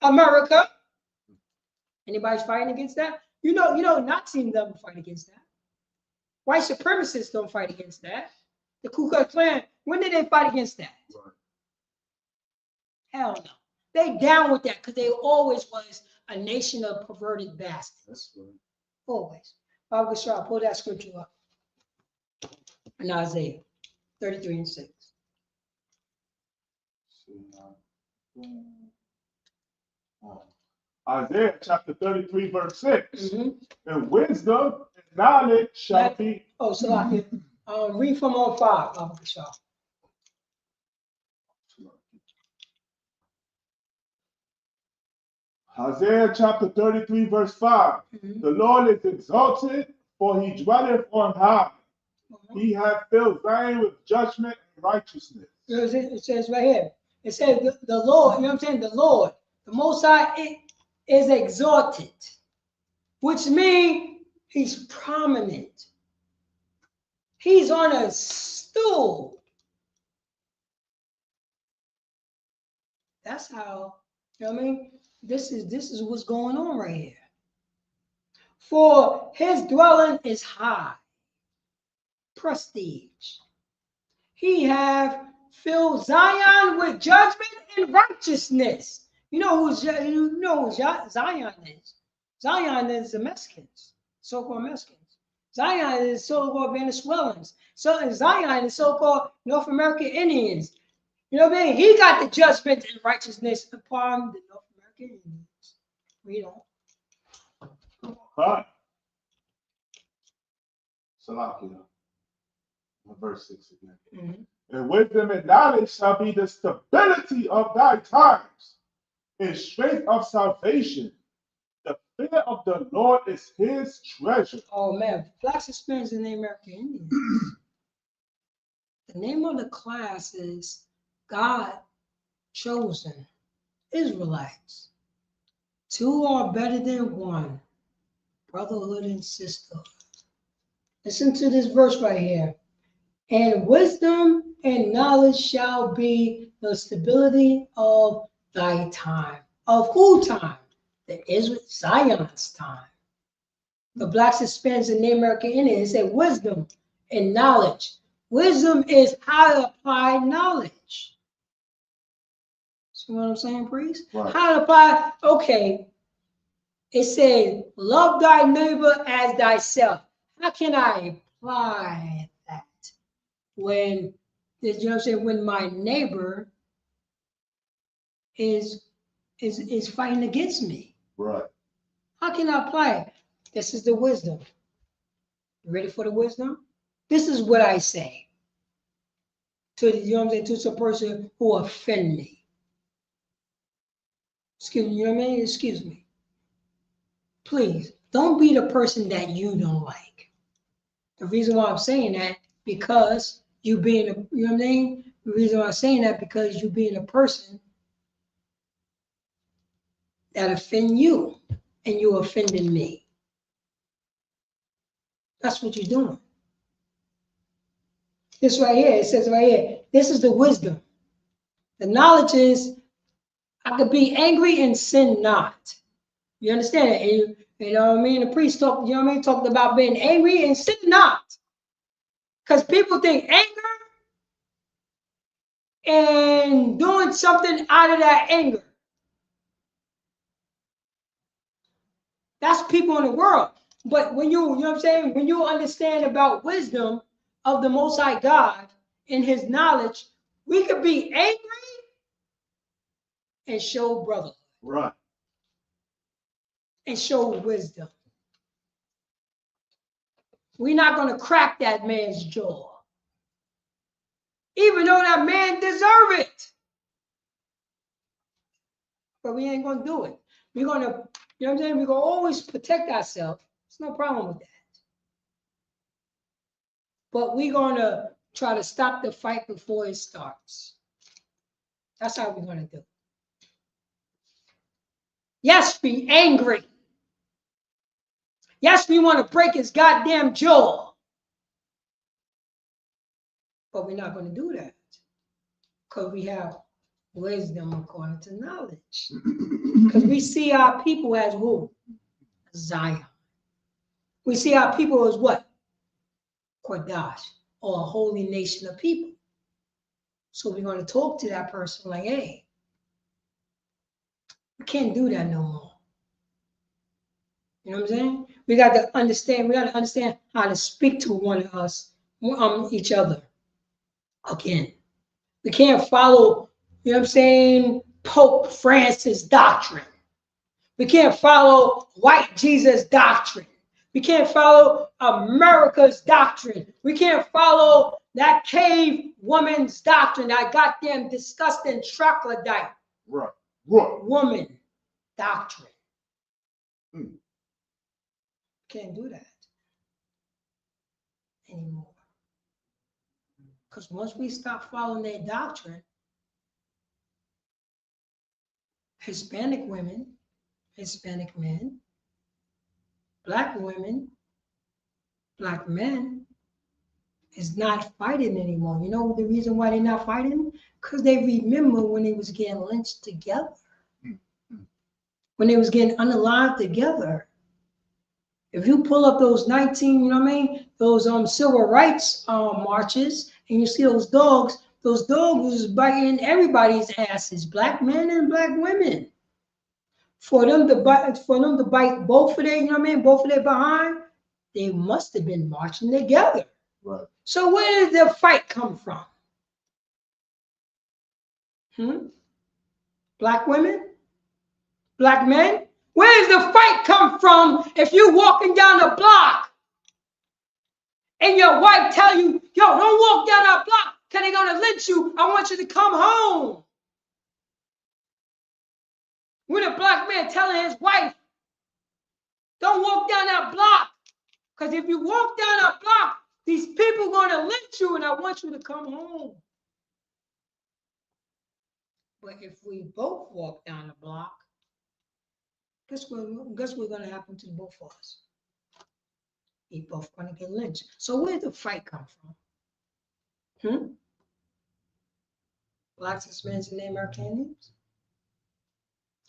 America. Anybody's fighting against that? You know, Nazis don't fight against that. White supremacists don't fight against that. The Ku Klux Klan, when did they fight against that? Right. Hell no. They down with that because they always was a nation of perverted bastards. That's right. Always. Bible Shaw, pull that scripture up. In Isaiah 33:6. Isaiah chapter 33, verse 6. And wisdom and knowledge shall be. Oh, so I can read from on 5. Isaiah chapter 33, verse 5. The Lord is exalted, for he dwelleth on high. He hath filled Zion with judgment and righteousness. It says right here. It says the Lord, you know what I'm saying? The Lord, the Most High is exalted, which means he's prominent. He's on a stool. That's how, you know what I mean? This is what's going on right here. For his dwelling is high, prestige. He have filled Zion with judgment and righteousness. You know who Zion is? Zion is the Mexicans, so-called Mexicans. Zion is so-called Venezuelans. So Zion is so-called North American Indians. You know what I mean? He got the judgment and righteousness upon the North American Indians. We don't. Huh? Salakia. Verse 6 again. And wisdom and knowledge shall be the stability of thy times, and strength of salvation. The fear of the Lord is his treasure. Oh man, Blacks, Hispanics, and the American Indians. The name of the class is God Chosen Israelites. Two are better than one. Brotherhood and sisterhood. Listen to this verse right here. And wisdom and knowledge shall be the stability of thy time. Of who time? The Israel, Zion's time. The Blacks, Hispanics, and the American Indians say wisdom and knowledge. Wisdom is how to apply knowledge. See what I'm saying, priest? Right. How to apply, okay. It says, love thy neighbor as thyself. How can I apply that when, you know what I'm saying, when my neighbor is fighting against me? Right. How can I apply it? This is the wisdom. You ready for the wisdom? This is what I say to, you know what I'm saying, to a person who offend me. Excuse me, you know what I mean? Excuse me. Please, don't be the person that you don't like. The reason why I'm saying that, because you being a, you know what I mean? The reason why I'm saying that, because you being a person that offend you and you offending me. That's what you're doing. This right here, it says right here, this is the wisdom. The knowledge is, I could be angry and sin not. You understand it? And you know what I mean? The priest talked, you know what I mean? Talked about being angry and sin not. Because people think anger and doing something out of that anger. That's people in the world. But when you know what I'm saying? When you understand about wisdom of the Most High God and his knowledge, we could be angry and show brotherhood. Right. And show wisdom. We're not going to crack that man's jaw. Even though that man deserve it. But we ain't going to do it. We're going to, you know what I'm saying? We're going to always protect ourselves. There's no problem with that. But we're going to try to stop the fight before it starts. That's how we're going to do it. Yes, be angry. Yes, we want to break his goddamn jaw. But we're not going to do that. Because we have wisdom according to knowledge. Because we see our people as who? Zion. We see our people as what? Kodash, or a holy nation of people. So we're going to talk to that person like, hey, we can't do that no more. You know what I'm saying? We got to understand how to speak to one of us, each other. Again, we can't follow you know what I'm saying, Pope Francis doctrine. We can't follow white Jesus doctrine. We can't follow America's doctrine. We can't follow that cave woman's doctrine, that goddamn disgusting troglodyte woman doctrine. Can't do that anymore. Because once we stop following their doctrine, Hispanic women, Hispanic men, Black women, Black men is not fighting anymore. You know the reason why they're not fighting? Because they remember when they was getting lynched together. When they was getting unalive together. If you pull up those 19, you know what I mean, those civil rights marches, and you see those dogs was biting everybody's asses, Black men and Black women. For them to bite both of their, you know what I mean, both of their behind, they must have been marching together. Right. So where did the fight come from? Black women? Black men? Where does the fight come from if you walking down the block and your wife tell you, yo, don't walk down that block because they're going to lynch you. I want you to come home. When a Black man telling his wife, don't walk down that block because if you walk down that block, these people are going to lynch you and I want you to come home. But if we both walk down the block, guess what's going to happen to both of us? We both going to get lynched. So where did the fight come from? Blacks, Hispanics, and Native American Indians?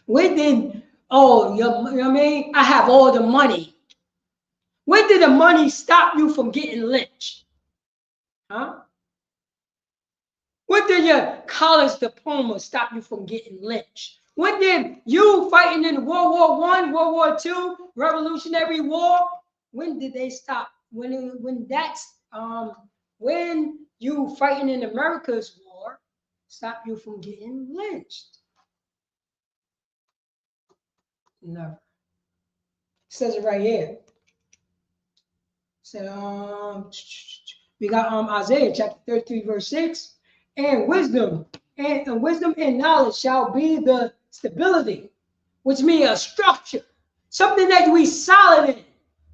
Where did, oh, you know what I mean? I have all the money. When did the money stop you from getting lynched? When did your college diploma stop you from getting lynched? When did you fighting in World War I, World War II, Revolutionary War? When did they stop? When you fighting in America's war stop you from getting lynched? Never. It says it right here. So we got Isaiah chapter 33 verse 6, and wisdom and knowledge shall be the stability, which means a structure, something that we solid in.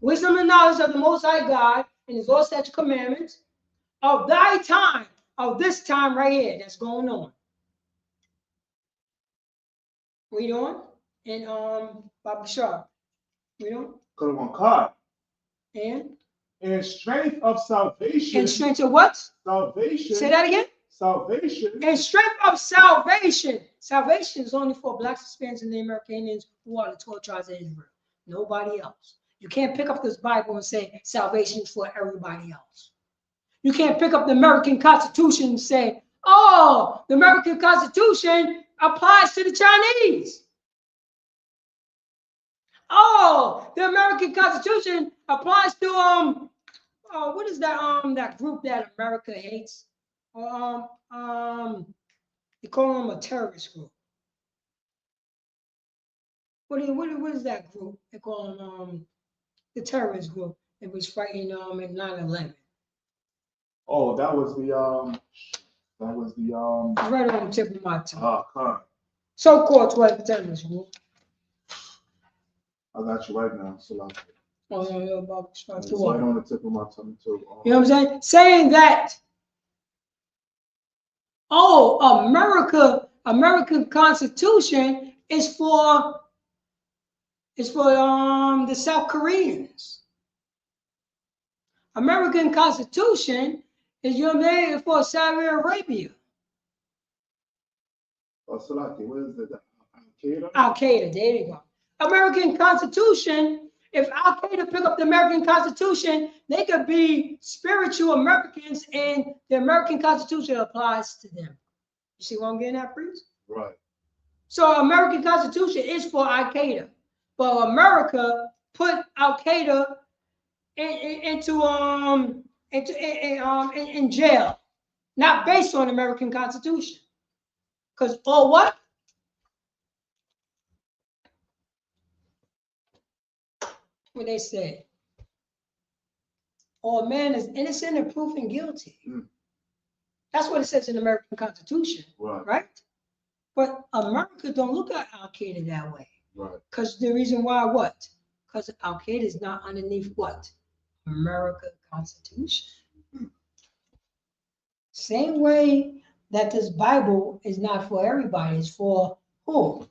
Wisdom and knowledge of the Most High God and His law, statutes, commandments of thy time, of this time right here that's going on. Read on, and Bobby Sharp. Read on. Go to one card. And strength of salvation. And strength of what? Salvation. Say that again. Salvation. And strength of salvation. Salvation is only for Blacks, Hispanics, and Native American Indians who are the 12 tribes of Israel. Nobody else. You can't pick up this Bible and say salvation is for everybody else. You can't pick up the American Constitution and say, oh, the American Constitution applies to the Chinese. Oh, the American Constitution applies to what is that that group that America hates? They call them a terrorist group. What is that group? They call them the terrorist group that was fighting in 9/11. Oh, that was the right on the tip of my tongue. God. So-called 12 terrorist group. I got you right now, so Oh, no, about it's right on the tip of my tongue too. You know what I'm saying? Saying that, oh, American Constitution is for the South Koreans. American Constitution is, you know what I mean, for Saudi Arabia. Oh, Salaki, what is it? Al-Qaeda? Al-Qaeda, there you go. American Constitution, if Al-Qaeda pick up the American Constitution, they could be spiritual Americans and the American Constitution applies to them. You see what I'm getting at, Priest? Right. So American Constitution is for Al-Qaeda, but America put Al-Qaeda in jail, not based on American Constitution. Because all what? What they said. All man is innocent and proven guilty. That's what it says in the American Constitution, right? But America don't look at Al-Qaeda that way. Right. Because the reason why what? Because Al-Qaeda is not underneath what? American Constitution. Same way that this Bible is not for everybody, it's for who?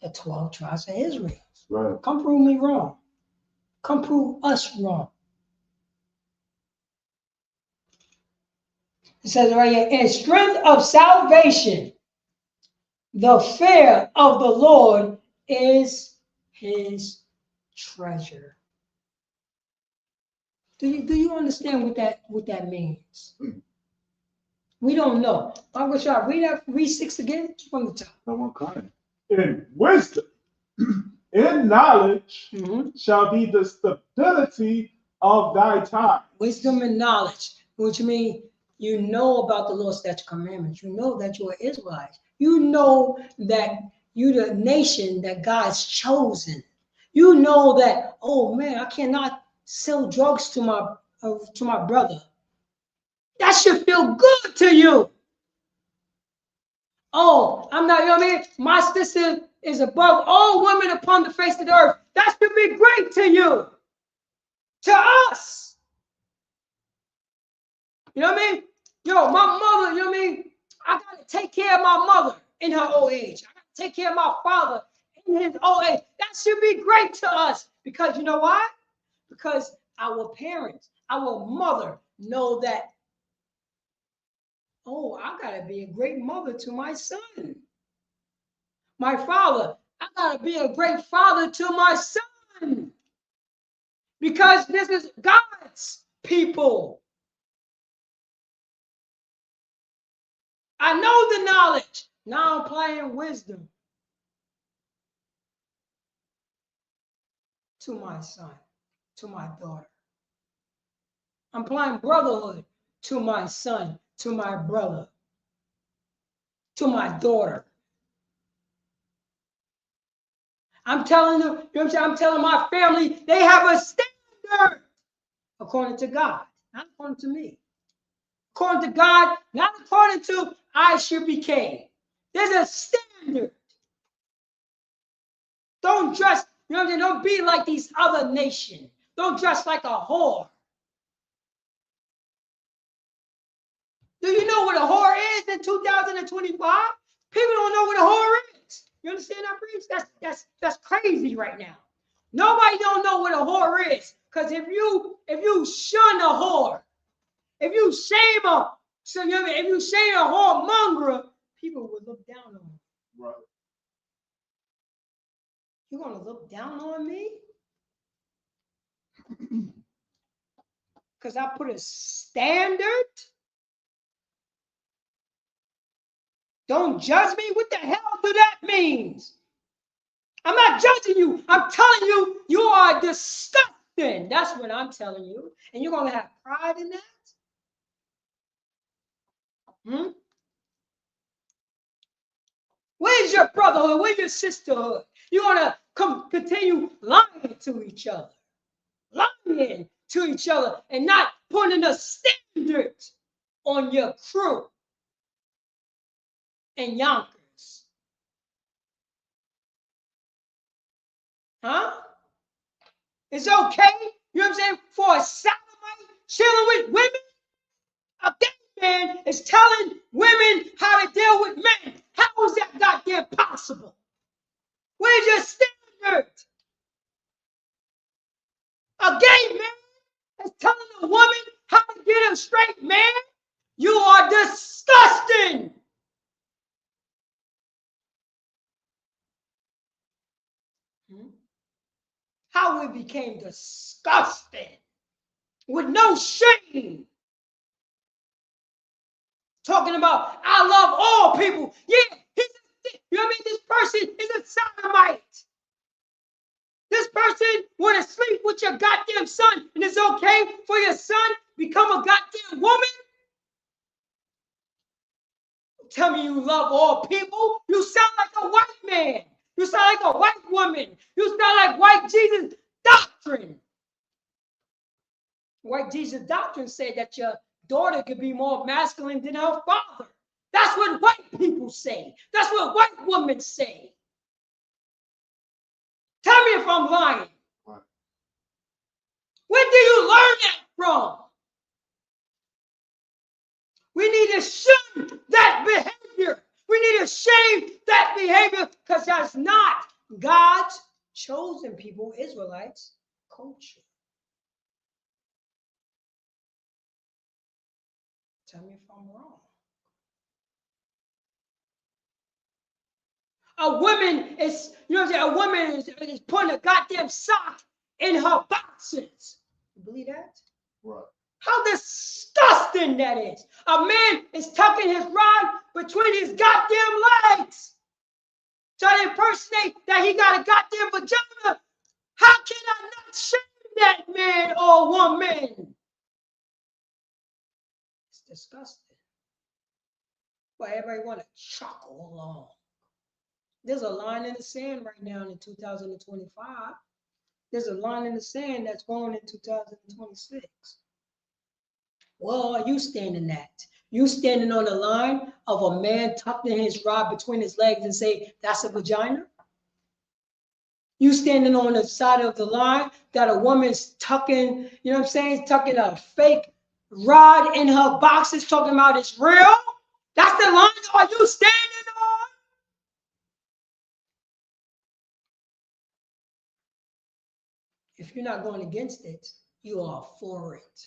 The 12 tribes of Israel. Right. Come prove me wrong. Come prove us wrong. It says right here, in strength of salvation, the fear of the Lord is his treasure. Do you understand what that means? We don't know. Uncle Sharp, read 6 again from the top. No one crying. In wisdom, in knowledge shall be the stability of thy time. Wisdom and knowledge, which means you know about the Lord's statute commandments. You know that you're Israelites. You know that you're the nation that God's chosen. You know that, oh man, I cannot sell drugs to my brother. That should feel good to you. Oh, I'm not, you know what I mean? My sister is above all women upon the face of the earth. That should be great to you. To us. You know what I mean? Yo, my mother, you know what I mean? I gotta take care of my mother in her old age. I gotta take care of my father in his old age. That should be great to us. Because you know why? Because our parents, our mother know that, oh, I gotta be a great mother to my son. My father, I gotta be a great father to my son. Because this is God's people. I know the knowledge. Now I'm applying wisdom to my son, to my daughter. I'm applying brotherhood to my son, to my brother, to my daughter. I'm telling them, you know what I'm saying? I'm telling my family they have a standard according to God, not according to me. According to God, not according to ISUPK. There's a standard. Don't dress, you know what I'm saying? Don't be like these other nations. Don't dress like a whore. Do you know what a whore is in 2025? People don't know what a whore is. You understand that, Breeze? That's crazy right now. Nobody don't know what a whore is. Because if you shun a whore, if you shame a, so you know, if you shame a whoremonger, people will look down on you. Right. You're gonna look down on me? Because I put a standard? Don't judge me. What the hell do that mean? I'm not judging you. I'm telling you, you are disgusting. That's what I'm telling you. And you're going to have pride in that? Where's your brotherhood? Where's your sisterhood? You're going to continue lying to each other. Lying to each other and not putting a standard on your crew and Yonkers. Huh? It's okay, you know what I'm saying, for a sodomite chilling with women? A gay man is telling women how to deal with men. How is that goddamn possible? Where's your standard? A gay man is telling a woman how to get a straight man? You are disgusting. How we became disgusting with no shame. Talking about, I love all people. Yeah, you know what I mean? This person is a sodomite. This person want to sleep with your goddamn son, and it's okay for your son to become a goddamn woman? tell me you love all people. You sound like a white man. You sound like a white woman. You sound like white Jesus doctrine. White Jesus doctrine say that your daughter could be more masculine than her father. That's what white people say. That's what white women say. Tell me if I'm lying. Right. Where do you learn that from? We need to shun that behavior. We need to shame that behavior because that's not God's chosen people, Israelites, culture. Tell me if I'm wrong. A woman is, you know what I'm saying? A woman is putting a goddamn sock in her boxes. You believe that? Right. How disgusting that is. A man is tucking his rod between his goddamn legs. Trying to impersonate that he got a goddamn vagina. How can I not shame that man or woman? It's disgusting. But everybody want to chuckle along. There's a line in the sand right now in 2025. There's a line in the sand that's going in 2026. Well, are you standing at? You standing on the line of a man tucking his rod between his legs and say, that's a vagina? You standing on the side of the line that a woman's tucking, you know what I'm saying, tucking a fake rod in her boxes, talking about it's real? That's the line are you standing on? If you're not going against it, you are for it.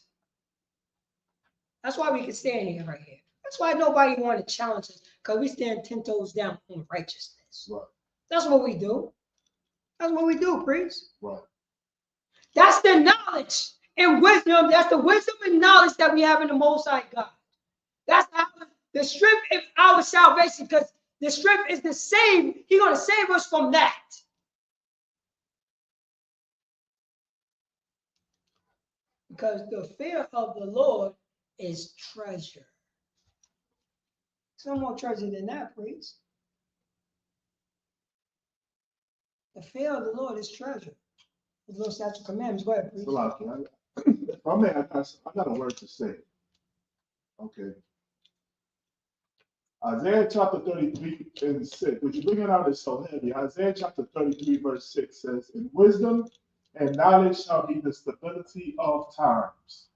That's why we can stand here right here. That's why nobody want to challenge us, because we stand 10 toes down on righteousness. Right. That's what we do. That's what we do, priest. Right. That's the knowledge and wisdom. That's the wisdom and knowledge that we have in the Most High God. That's the strength of our salvation, because the strength is the same. He's going to save us from that. Because the fear of the Lord is treasure. It's no more treasure than that, priest. The fear of the Lord is treasure. The little statute of commandments. Go ahead, priest. I got a word to say. Okay. Isaiah chapter 33 and 6. Would you bring it out? It's so heavy. Isaiah chapter 33 verse 6 says, in wisdom and knowledge shall be the stability of times,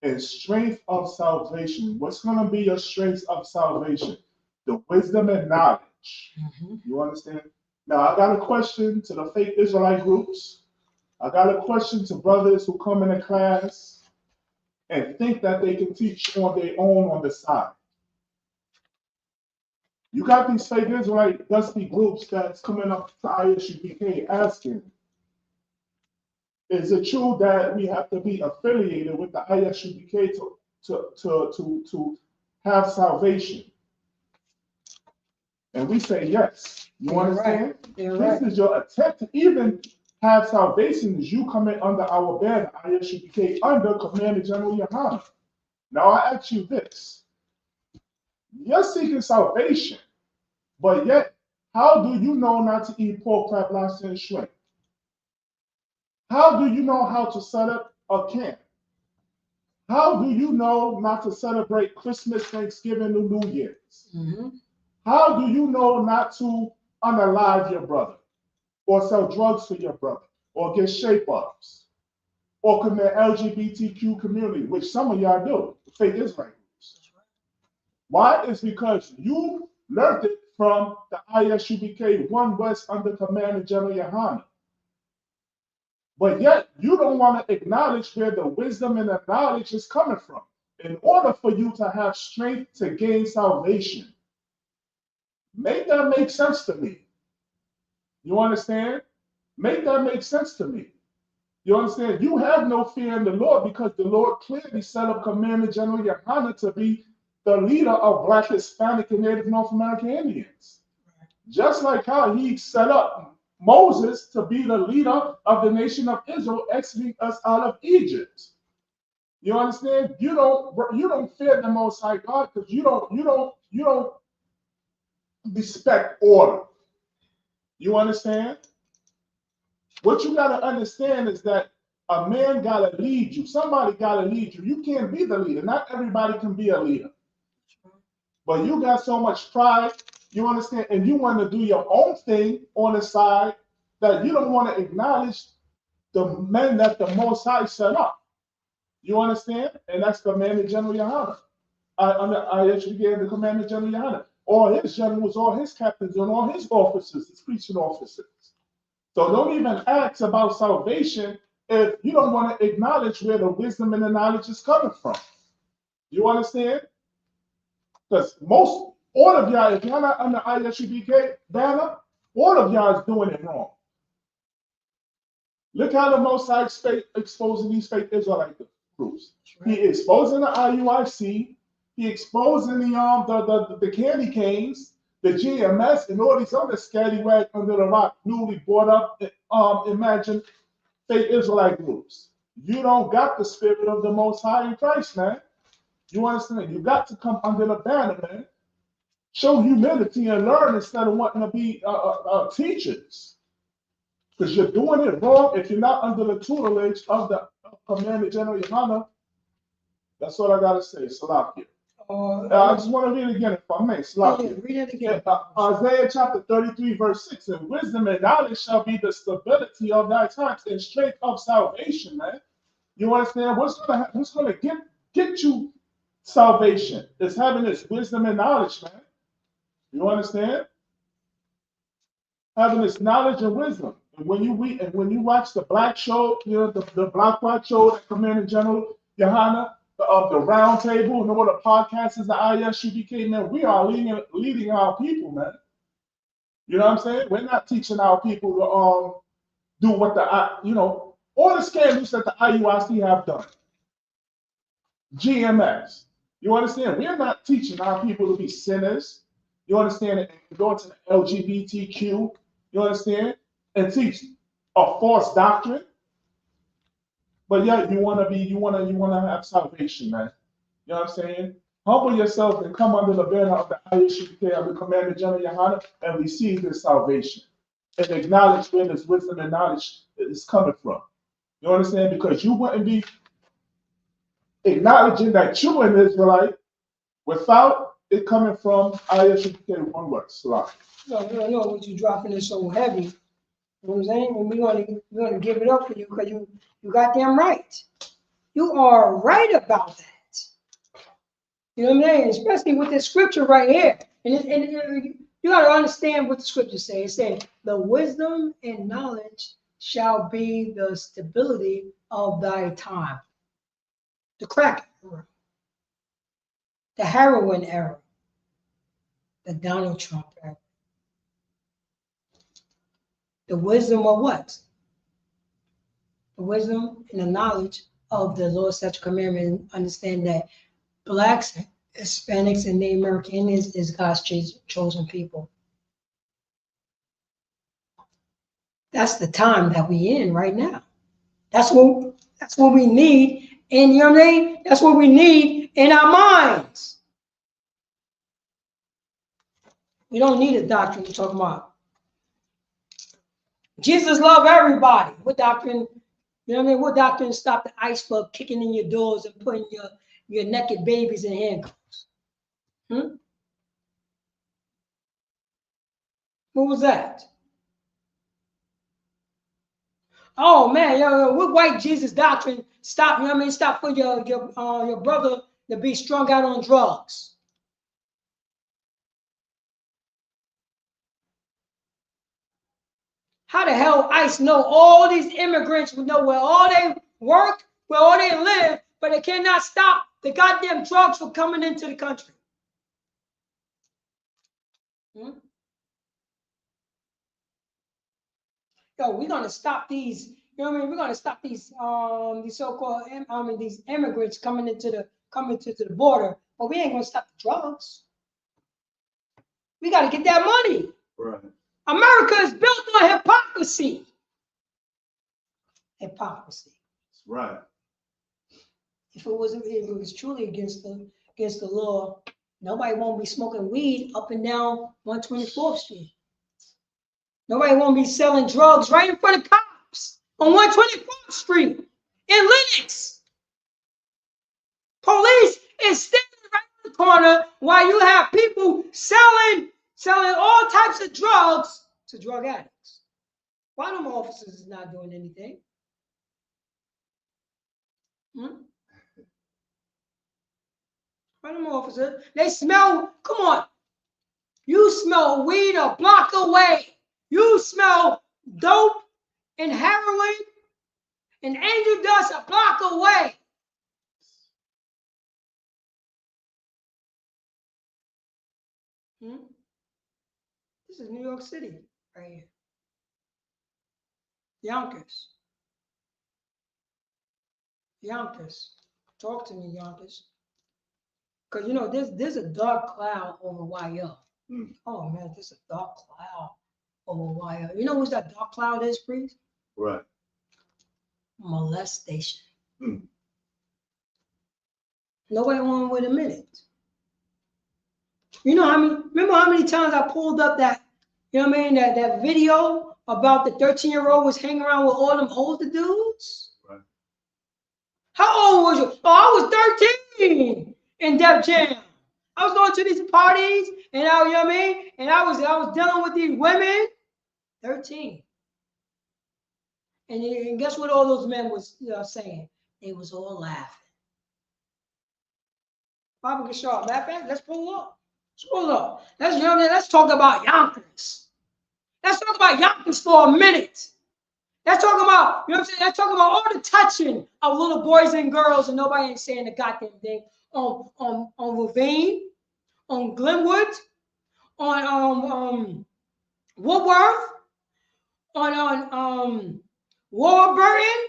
and strength of salvation. What's going to be your strength of salvation? The wisdom and knowledge. You understand? Now, I got a question to the fake Israelite groups. I got a question to brothers who come into class and think that they can teach on their own on the side. You got these fake Israelite dusty groups that's coming up to ISUPK asking, is it true that we have to be affiliated with the ISUPK to have salvation? And we say yes. You understand? This is your attempt to even have salvation as you come in under our banner, ISUPK, under Commander General Yohana. Now I ask you this. You're seeking salvation, but yet, how do you know not to eat pork, crab, lobster, and shrimp? How do you know how to set up a camp? How do you know not to celebrate Christmas, Thanksgiving, and New Year's? How do you know not to unalive your brother, or sell drugs for your brother, or get shape-ups, or commit LGBTQ community, which some of y'all do, fake Israelites? Why? It's because you learned it from the ISUPK 1 West under Commander General Yohana. But yet, you don't want to acknowledge where the wisdom and the knowledge is coming from in order for you to have strength to gain salvation. Make that make sense to me. You understand? Make that make sense to me. You understand? You have no fear in the Lord because the Lord clearly set up Commander General Yohana to be the leader of Black, Hispanic, and Native North American Indians. Just like how he set up Moses to be the leader of the nation of Israel, exiting us out of Egypt. You understand? You don't fear the Most High God because you don't respect order. You understand? What you got to understand is that a man got to lead you. Somebody got to lead you. You can't be the leader. Not everybody can be a leader. But you got so much pride, you understand, and you want to do your own thing on the side that you don't want to acknowledge the men that the Most High set up. You understand? And that's Commander General Yohana. ISUPK, the Commander General Yohana. All his generals, all his captains, and all his officers, his preaching officers. So don't even ask about salvation if you don't want to acknowledge where the wisdom and the knowledge is coming from. You understand? Because all of y'all, if y'all not under ISUPK banner, all of y'all is doing it wrong. Look how the Most High exposing these fake Israelite groups. He exposing the IUIC. He exposing the candy canes, the GMS, and all these other scallywag under the rock, newly brought up, imagine fake Israelite groups. You don't got the spirit of the Most High in Christ, man. You understand? You got to come under the banner, man. Show humility and learn instead of wanting to be teachers. Because you're doing it wrong if you're not under the tutelage of the Commander General Yohana. That's what I got to say. Salakia. I just want to read it again if I may. Salakia. Read it again. Isaiah chapter 33, verse 6. And wisdom and knowledge shall be the stability of thy times and strength of salvation, man. You understand? What's going to get you salvation? It's having this wisdom and knowledge, man. You understand? Having this knowledge and wisdom. And when you watch the Black show, you know, the Black White show that Commander General Yohana, the round table, and all the podcasts is the ISUPK, man, we are leading our people, man. You know what I'm saying? We're not teaching our people to do what all the scandals that the IUIC have done. GMS. You understand? We're not teaching our people to be sinners. You understand? And go into the LGBTQ. You understand? And teach a false doctrine. But yeah, you want to have salvation, man. You know what I'm saying? Humble yourself and come under the banner of the ISUPK of the Commander General Yohana and receive this salvation. And acknowledge where this wisdom and knowledge is coming from. You understand? Because you wouldn't be acknowledging that you're an Israelite without it coming from ISUPK one word, Salah. No, what you dropping is so heavy. You know what I'm saying? And we're gonna give it up for you because you got damn right. You are right about that. You know what I'm saying? Especially with this scripture right here. And you got to understand what the scripture says. It says, the wisdom and knowledge shall be the stability of thy time. The crack era, the heroin era, the Donald Trump era. The wisdom of what? The wisdom and the knowledge of the Lord such commandment. Understand that Blacks, Hispanics, and Native Americans is God's chosen people. That's the time that we in right now. That's what we need. And you know what I mean? That's what we need in our minds. We don't need a doctrine to talk about. Jesus loved everybody. What doctrine? You know what I mean? What doctrine stop the ICE for kicking in your doors and putting your naked babies in handcuffs? What was that? Oh man, what white Jesus doctrine stop? You know what I mean? Stop for your brother to be strung out on drugs. How the hell ICE know all these immigrants would know where all they work, where all they live, but they cannot stop the goddamn drugs from coming into the country? Yo, we're gonna stop these. You know what I mean? We're gonna stop these so-called these immigrants coming to the border, but we ain't gonna stop the drugs. We gotta get that money. Right. America is built on hypocrisy. Hypocrisy. That's right. If it was truly against the law, Nobody won't be smoking weed up and down 124th Street. Nobody won't be selling drugs right in front of cops on 124th Street in Lenox. Police is standing right in the corner while you have people selling all types of drugs to drug addicts. Why them officers is not doing anything? Why them officers? They smell, come on. You smell weed a block away. You smell dope and heroin and angel dust a block away. This is New York City right here. Yonkers. Yonkers. Talk to me, Yonkers. Because, you know, there's a dark cloud over YO. Oh, man, there's a dark cloud over YO. You know what that dark cloud is, priest? Right. Molestation. Nobody want to admit it. You know remember how many times I pulled up that, you know what I mean, that video about the 13-year-old was hanging around with all them older dudes? Right. How old was you? Oh, I was 13 in Def Jam. I was going to these parties, and you know what I mean? And I was dealing with these women. 13. And guess what all those men was saying? They was all laughing. Bobby Gashar, let's pull up. Let's pull up. Let's talk about Yonkers. Let's talk about Yonkers for a minute. Let's talk about, you know what I'm saying? Let's talk about all the touching of little boys and girls, and nobody ain't saying the goddamn thing on Ravine, on Glenwood, on Woodworth, on Warburton,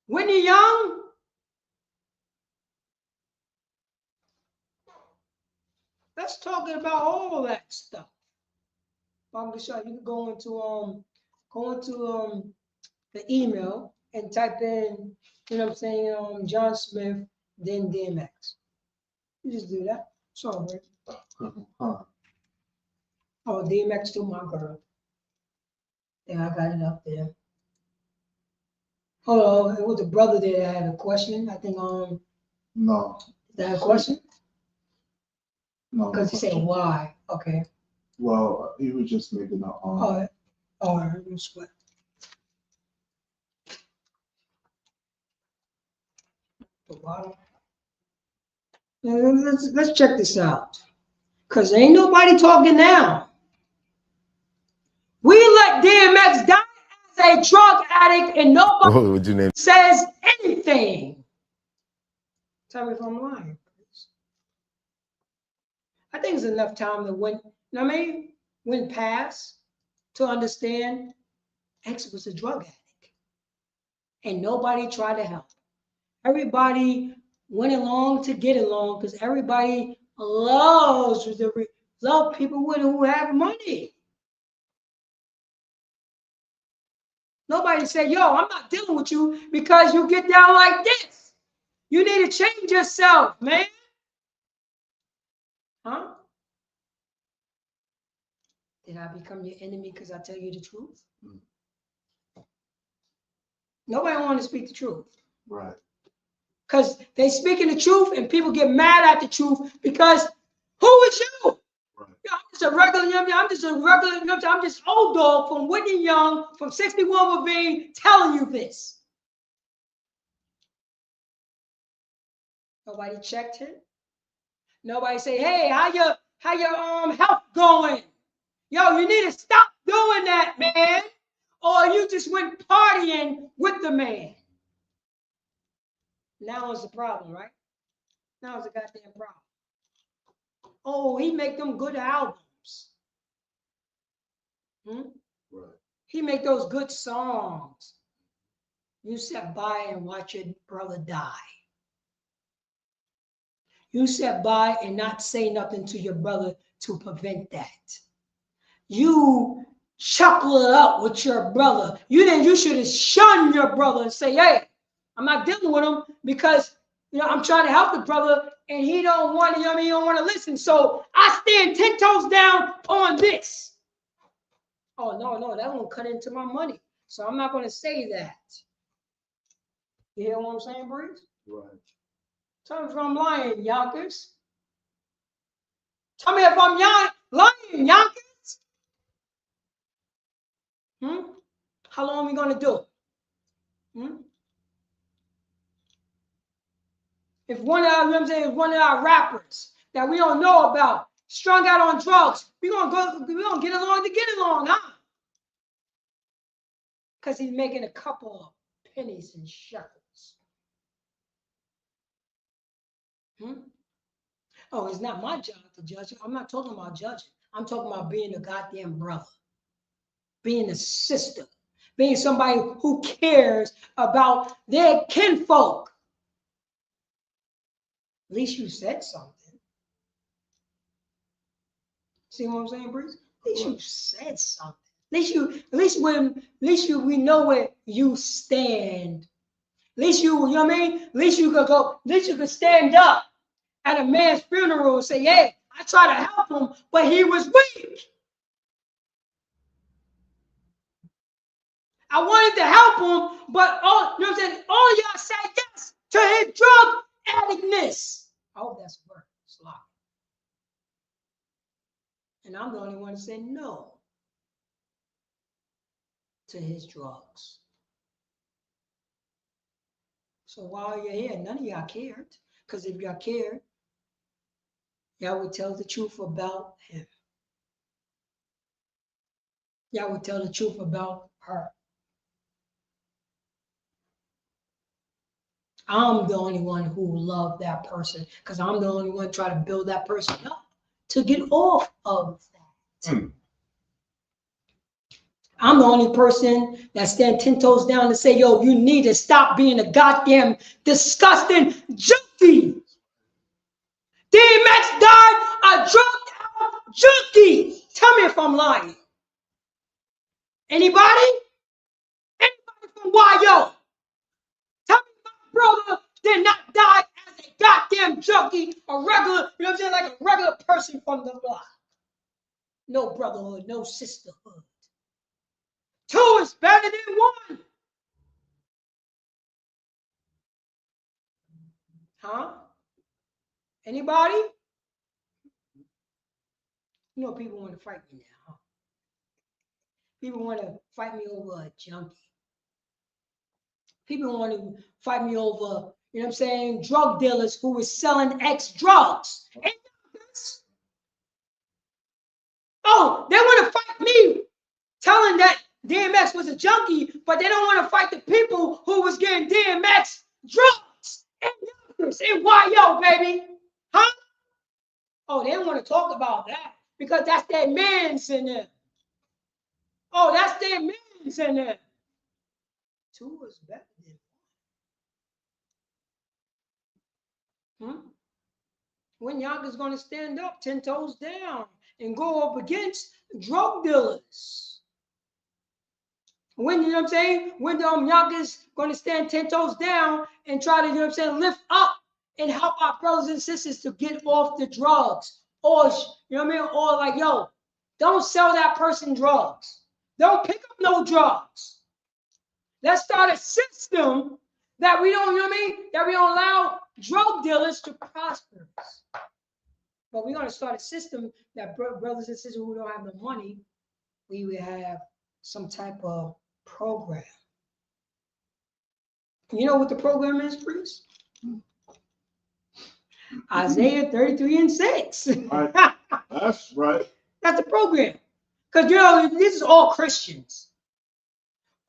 Whitney Young. Let's talk about all that stuff. You can go into the email and type in, you know what I'm saying, John Smith, then DMX. You just do that. It's all right. Oh, DMX to my girl. Yeah, I got it up there. Hold on, it was the brother there that had a question. I think No. Is that a question? No. Because he said why. Okay. Well, he was just making a All right, no sweat. The bottom. Let's check this out. Because ain't nobody talking now. We let DMX die as a drug addict and nobody says anything. Tell me if I'm lying, please. I think it's enough time that went past to understand X was a drug addict. And nobody tried to help. Everybody went along to get along because everybody loves people who have money. Nobody said, yo, I'm not dealing with you because you get down like this. You need to change yourself, man. Huh? Did I become your enemy because I tell you the truth? Nobody want to speak the truth. Right. Because they speaking the truth and people get mad at the truth because who is you? Right. I'm just a regular, I'm just old dog from Whitney Young, from 61 Ravine, telling you this. Nobody checked him. Nobody say, hey, how your health going? Yo, you need to stop doing that, man. Or you just went partying with the man. Now it's a problem, right? Now it's a goddamn problem. Oh, he make them good albums. Right. He make those good songs. You sat by and watch your brother die. You sat by and not say nothing to your brother to prevent that. You chuckle it up with your brother. You should have shunned your brother and say, hey, I'm not dealing with him because You know, I'm trying to help the brother, and he don't want to, you know what I mean, he don't want to listen. So I stand 10 toes down on this. Oh, no, that won't cut into my money. So I'm not going to say that. You hear what I'm saying, Breeze? Right. Tell me if I'm lying, Yonkers. Tell me if I'm lying, Yonkers. How long are we going to do it? If one of our, you know what I'm saying, one of our rappers that we don't know about, strung out on drugs, we're gonna get along to get along, huh? Because he's making a couple of pennies and shekels. Oh, it's not my job to judge. I'm not talking about judging. I'm talking about being a goddamn brother, being a sister, being somebody who cares about their kinfolk. At least you said something. See what I'm saying, Bruce? At least you said something. At least we know where you stand. At least you know what I mean? At least you could go, at least you could stand up at a man's funeral and say, hey, I tried to help him, but he was weak. I wanted to help him, but all, you know what I'm saying? All y'all said yes to his drug addictness. I hope that's a word. Sloppy. And I'm the only one that said no to his drugs. So while you're here, none of y'all cared. Because if y'all cared, y'all would tell the truth about him. Y'all would tell the truth about her. I'm the only one who loved that person because I'm the only one trying to build that person up to get off of that. I'm the only person that stand 10 toes down and say, yo, you need to stop being a goddamn disgusting junkie. DMX died a drug junkie. Tell me if I'm lying. Anybody? Anybody from YO? Tell me my brother did not die as a goddamn junkie, a regular, you know what I'm saying, like a regular person from the block. No brotherhood, no sisterhood. 2 is better than 1. Huh? Anybody? You know, people want to fight me now. Huh? People want to fight me over a junkie. People want to fight me over, you know what I'm saying, drug dealers who is selling drugs. Oh, they want to fight me telling that DMX was a junkie, but they don't want to fight the people who was getting DMX drugs and yonkers and YO, baby. Huh? Oh, they don't want to talk about that because that's their man's in there. Oh, that's their man's in there. 2 is better than 1. When Yonkers going to stand up 10 toes down and go up against drug dealers? When, you know what I'm saying? When Yonkers going to stand 10 toes down and try to, you know what I'm saying, lift up and help our brothers and sisters to get off the drugs. Or, you know what I mean? Or like, yo, don't sell that person drugs. Don't pick up no drugs. Let's start a system that we don't, you know what I mean? That we don't allow drug dealers to prosper. But we're going to start a system that brothers and sisters who don't have the money, we will have some type of program. You know what the program is, priest? Isaiah 33:6. Right. That's right. That's the program. Because, you know, this is all Christians.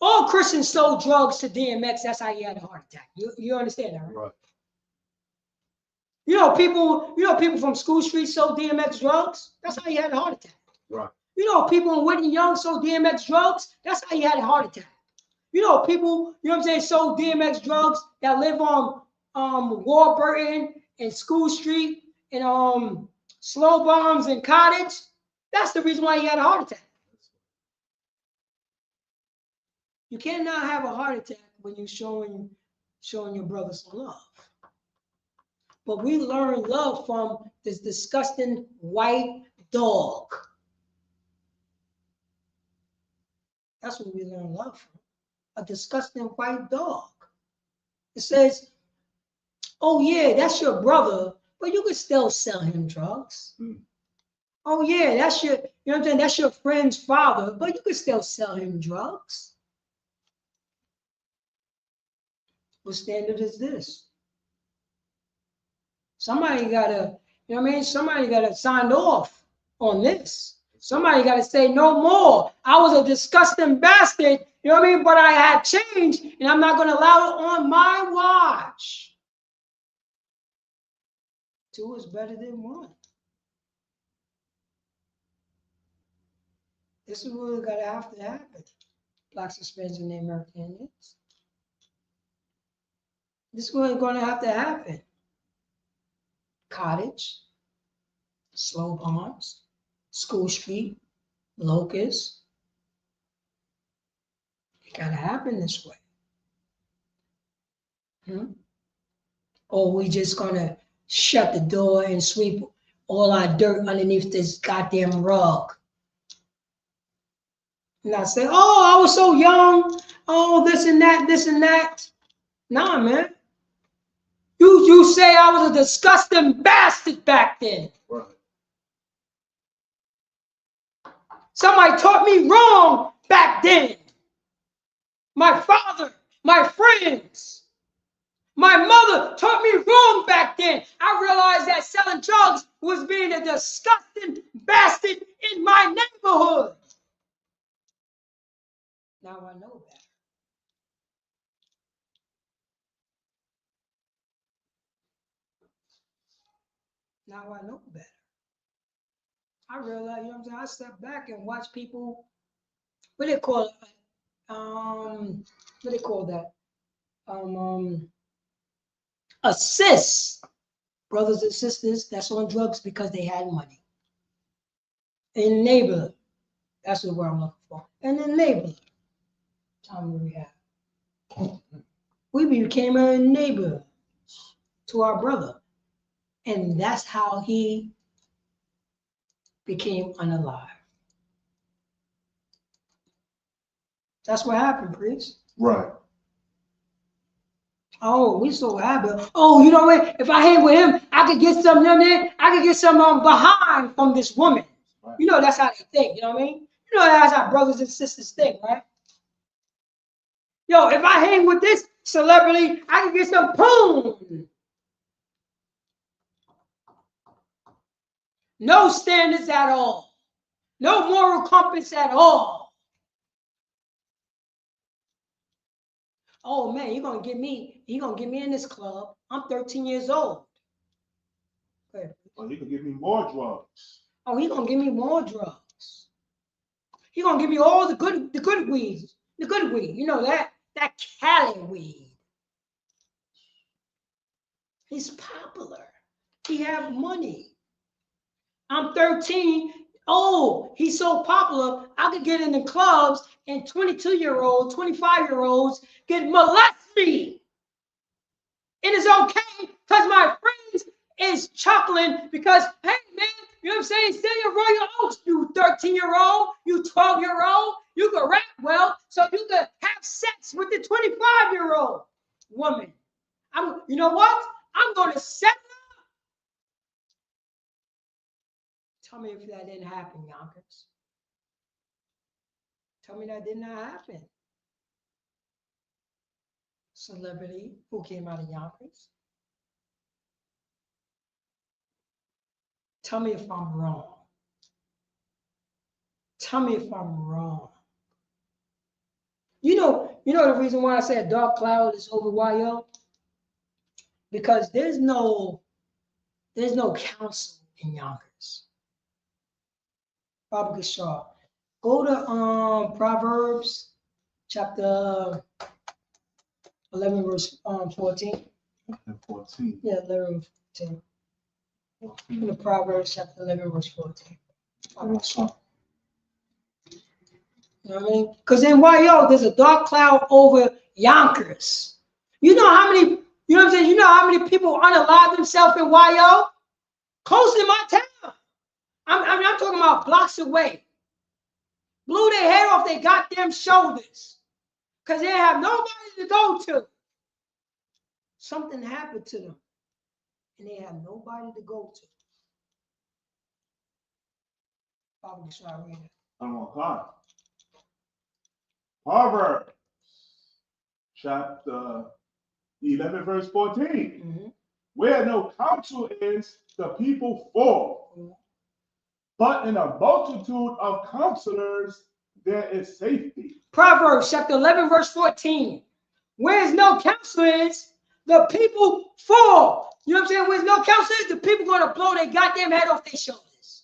All Christians sold drugs to DMX. That's how he had a heart attack. You understand that, right? Right. You know, people from School Street sold DMX drugs. That's how he had a heart attack. Right. You know, people in Whitney Young sold DMX drugs. That's how he had a heart attack. You know, people, you know what I'm saying, sold DMX drugs that live on Warburton and School Street and Slow Bombs and Cottage. That's the reason why he had a heart attack. You cannot have a heart attack when you're showing your brother some love. But we learn love from this disgusting white dog. That's what we learn love from. A disgusting white dog. It says, oh yeah, that's your brother, but you can still sell him drugs. Oh yeah, that's your, you know what I'm saying? That's your friend's father, but you can still sell him drugs. What standard is this? Somebody gotta, you know what I mean? Somebody gotta sign off on this. Somebody gotta say no more. I was a disgusting bastard, you know what I mean? But I had changed, and I'm not gonna allow it on my watch. 2 is better than 1. This is really gonna have to happen. Blacks, Hispanics, and the American Indians. This is really gonna have to happen. Cottage, Slow Palms, School Street, Locust. It gotta happen this way. Or we just gonna shut the door and sweep all our dirt underneath this goddamn rug. And I say, oh, I was so young. Oh, this and that, this and that. Nah, man. You say I was a disgusting bastard back then. Right. Somebody taught me wrong back then. My father, my friends, my mother taught me wrong back then. I realized that selling drugs was being a disgusting bastard in my neighborhood. Now I know that. Now I know better. I realize, you know what I'm saying? I step back and watch people, what do they call it? What do they call that? Assist brothers and sisters that's on drugs because they had money. In neighborhood, that's the word I'm looking for. And in neighborhood, tell me what we have. We became a neighbor to our brother. And that's how he became unalive. That's what happened, priest. Right. Oh, we so happy. Oh, you know what? If I hang with him, I could get some, you know what I mean? I could get some behind from this woman. Right. You know, that's how they think, you know what I mean? You know, that's how brothers and sisters think, right? Yo, if I hang with this celebrity, I can get some poon. No standards at all. No moral compass at all. Oh man, you're gonna get me in this club. I'm 13 years old. Oh, he can give me more drugs. Oh, he's gonna give me more drugs. He's gonna give me all the good weeds. The good weed. You know that Cali weed. He's popular. He have money. I'm 13. Oh, he's so popular. I could get in the clubs and 22-year-olds, 25-year-olds get molest me. And it's okay because my friends is chuckling because, hey, man, you know what I'm saying? Stay your royal oats, you 13-year-old, you 12-year-old. You can rap well, so you can have sex with the 25-year-old woman. You know what? I'm going to set up. Tell me if that didn't happen, Yonkers. Tell me that did not happen. Celebrity who came out of Yonkers. Tell me if I'm wrong. Tell me if I'm wrong. You know the reason why I said dark cloud is over YO? Because there's no counsel in Yonkers. Robert Shaw. Go to Proverbs chapter 11 verse 14. 14. Yeah, 11 14. In the Proverbs chapter 11 verse 14. You know what I mean? Because in YO there's a dark cloud over Yonkers. You know how many You know what I'm saying? You know how many people unalive themselves in YO? Close to my town. I'm talking about blocks away. Blew their head off their goddamn shoulders because they have nobody to go to. Something happened to them, and they have nobody to go to. Proverbs chapter 11, verse 14. Mm-hmm. Where no counsel is, the people fall. Mm-hmm. But in a multitude of counselors, there is safety. Proverbs chapter 11, verse 14. Where no counsel is, the people fall. You know what I'm saying? Where no counsel is, the people going to blow their goddamn head off their shoulders.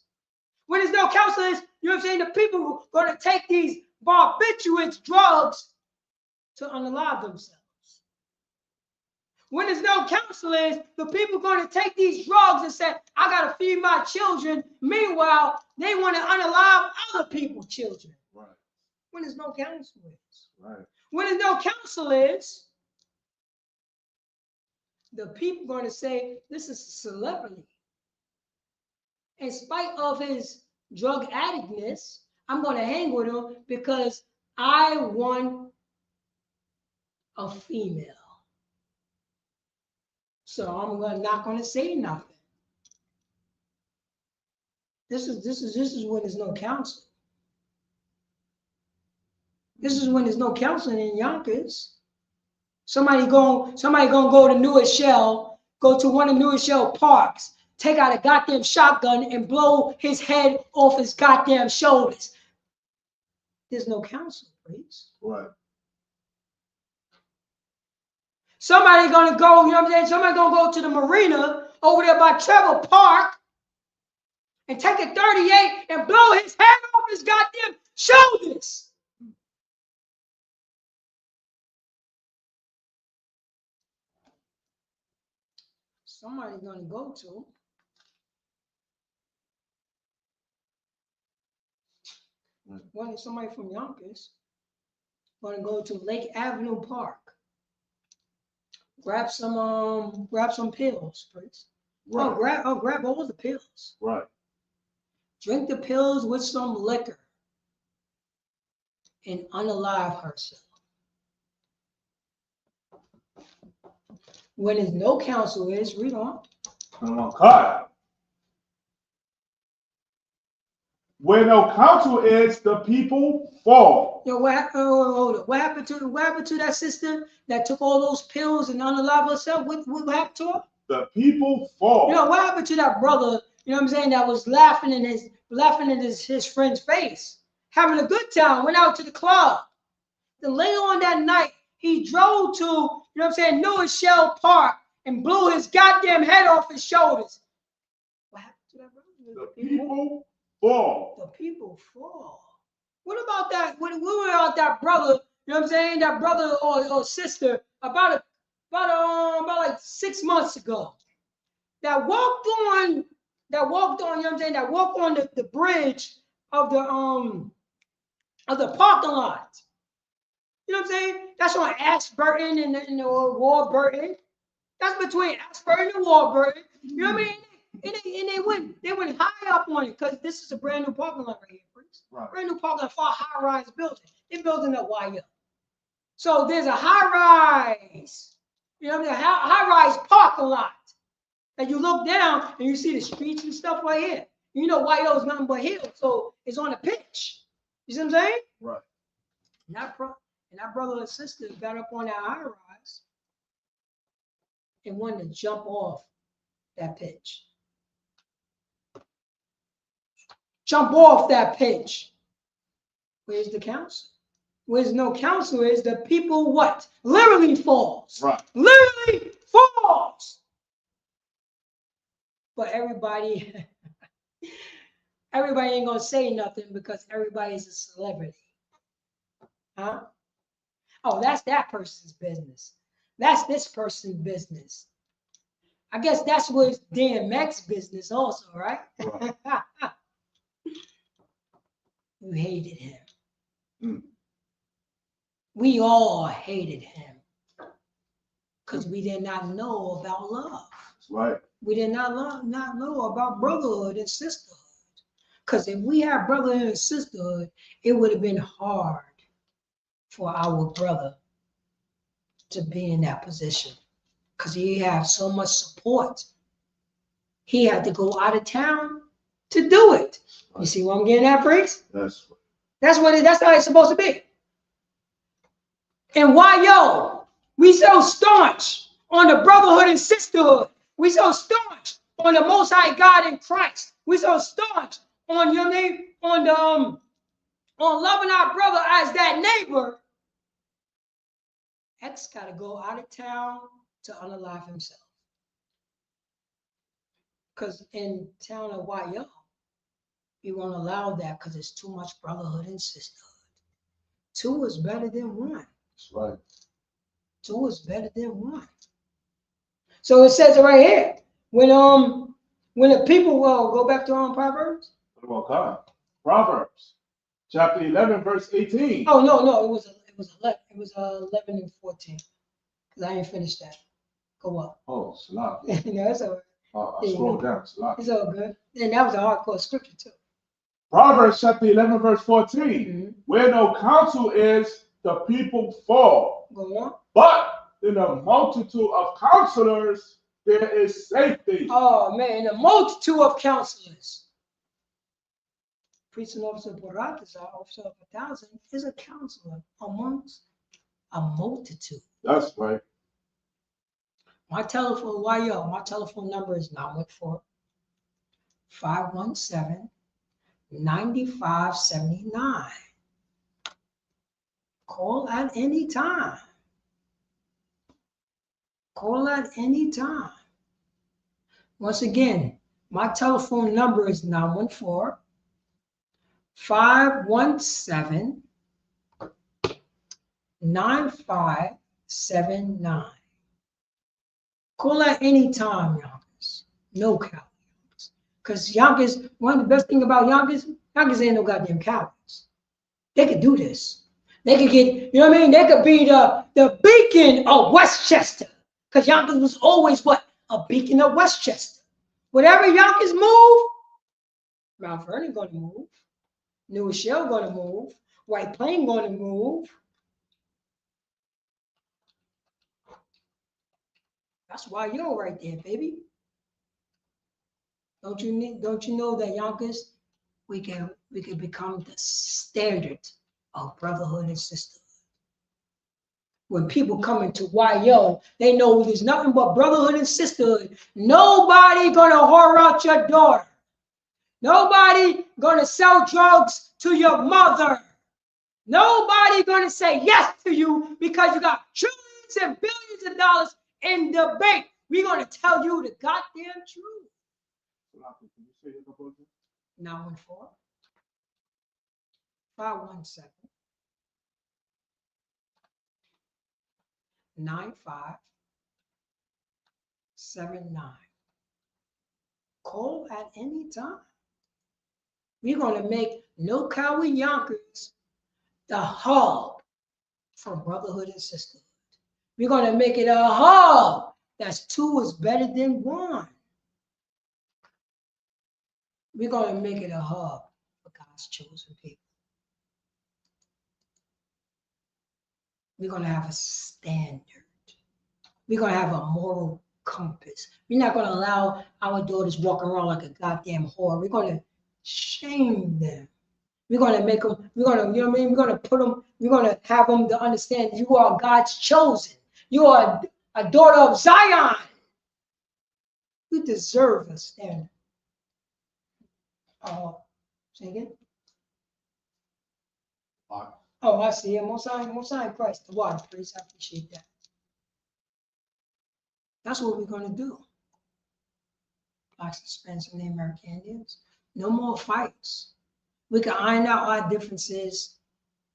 When there's no counsel is, you know what I'm saying? The people going to take these barbiturates, drugs, to unalive themselves. When there's no counsel is, the people going to take these drugs and say, I got to feed my children. Meanwhile, they want to unalive other people's children. Right. When there's no counsel is. Right. When there's no counsel is, the people going to say, this is a celebrity. In spite of his drug addictness, I'm going to hang with him because I want a female. So I'm not going to say nothing. This is when there's no counsel. This is when there's no counseling in Yonkers. Somebody gonna go to New Shell, go to one of New Shell parks, take out a goddamn shotgun and blow his head off his goddamn shoulders. There's no counsel, please. Right. Somebody gonna go, you know what I'm saying? Somebody gonna go to the marina over there by Trevor Park and take a 38 and blow his head off his goddamn shoulders. Somebody's gonna go to. Well, somebody from Yonkers gonna go to Lake Avenue Park. Grab some pills, please. Right. Grab all the pills. Right. Drink the pills with some liquor and unalive herself. When there's no counsel is, read on. God. Where no counsel is, the people fall. Yo, what happened to that sister that took all those pills and unalive herself? What happened to her? The people fall. You know, what happened to that brother, you know what I'm saying, that was laughing in his friend's face, having a good time, went out to the club. Then later on that night, he drove to, you know what I'm saying, New Shell Park and blew his goddamn head off his shoulders. What happened to that brother? The people fall. The people fall. What about that? What about that brother? You know what I'm saying? That brother or sister about like 6 months ago that walked on. You know what I'm saying? That walked on the bridge of the parking lot. You know what I'm saying? That's on Ashburton and Warburton. That's between Ashburton and Warburton. You know what I mean? And they went high up on it because this is a brand new parking lot right here, please. Right. Brand new parking lot for a high-rise building. They're building up YO. So there's a high-rise, you know what I mean? High-rise parking lot. And you look down and you see the streets and stuff right here. You know YO is nothing but hills, so it's on a pitch. You see what I'm saying? Right. And that brother and sister got up on that high-rise and wanted to jump off that pitch. Jump off that pitch. Where's the counsel? Where's no counsel is the people what? Literally falls. Right. Literally falls. But everybody ain't gonna say nothing because everybody's a celebrity. Huh? Oh, that's that person's business. That's this person's business. I guess that's what DMX's business also, right? Right. You hated him. We all hated him. Because we did not know about love. That's right. We did not know about brotherhood and sisterhood. Because if we had brotherhood and sisterhood, it would have been hard for our brother to be in that position. Because he had so much support. He had to go out of town to do it. Right. You see what I'm getting at, Priest? That's right. That's how it's supposed to be. And why, yo, we so staunch on the brotherhood and sisterhood. We so staunch on the Most High God in Christ. We so staunch on your name, on the on loving our brother as that neighbor. X got to go out of town to unalive himself. Because in town of YO, we won't allow that because it's too much brotherhood and sisterhood. Two is better than one. That's right. Two is better than one. So it says it right here. When the people will go back to Proverbs. Okay. Proverbs, chapter 11, verse 18. Oh no, it was 11. It was 11 and 14. Because I didn't finish that. Go up. Oh, Salah. No, it's all right. I scrolled down. Salah. It's all good. And that was a hardcore scripture too. Proverbs chapter 11, verse 14. Where no counsel is, the people fall. Go on. But in a multitude of counselors, there is safety. Oh man, in a multitude of counselors. Priest and officer of Borat, officer of 1,000, is a counselor amongst a multitude. That's right. My telephone, my telephone number is 914-517-9579. Call at any time. Call at any time. Once again, my telephone number is 914-517-9579. Call at any time, Yonkers. No cowards. Because Yonkers, one of the best things about Yonkers ain't no goddamn cowards. They could do this. They could get, you know what I mean? They could be the beacon of Westchester. Because Yonkers was always what? A beacon of Westchester. Whatever Yonkers move, Mount Vernon gonna move. New Rochelle gonna move. White Plain gonna move. That's why you're right there, baby. Don't you know that Yonkers, we can become the standard of brotherhood and sisterhood. When people come into YO, they know there's nothing but brotherhood and sisterhood. Nobody gonna whore out your daughter. Nobody gonna sell drugs to your mother. Nobody gonna say yes to you because you got trillions and billions of dollars in the bank. We're gonna tell you the goddamn truth. 914 517 9579. Call at any time. We're going to make No Coward Yonkers the hub for brotherhood and sisterhood. We're going to make it a hub that's two is better than one. We're going to make it a hub for God's chosen people. We're going to have a standard. We're going to have a moral compass. We're not going to allow our daughters walking around like a goddamn whore. We're going to shame them. We're going to make them, we're going to, you know what I mean? We're going to put them, we're going to have them to understand you are God's chosen. You are a daughter of Zion. You deserve a standard. Say again? Oh, I see. Most High Christ, the water, please. I appreciate that. That's what we're going to do. Blacks, Hispanics, and the American Indians. No more fights. We can iron out our differences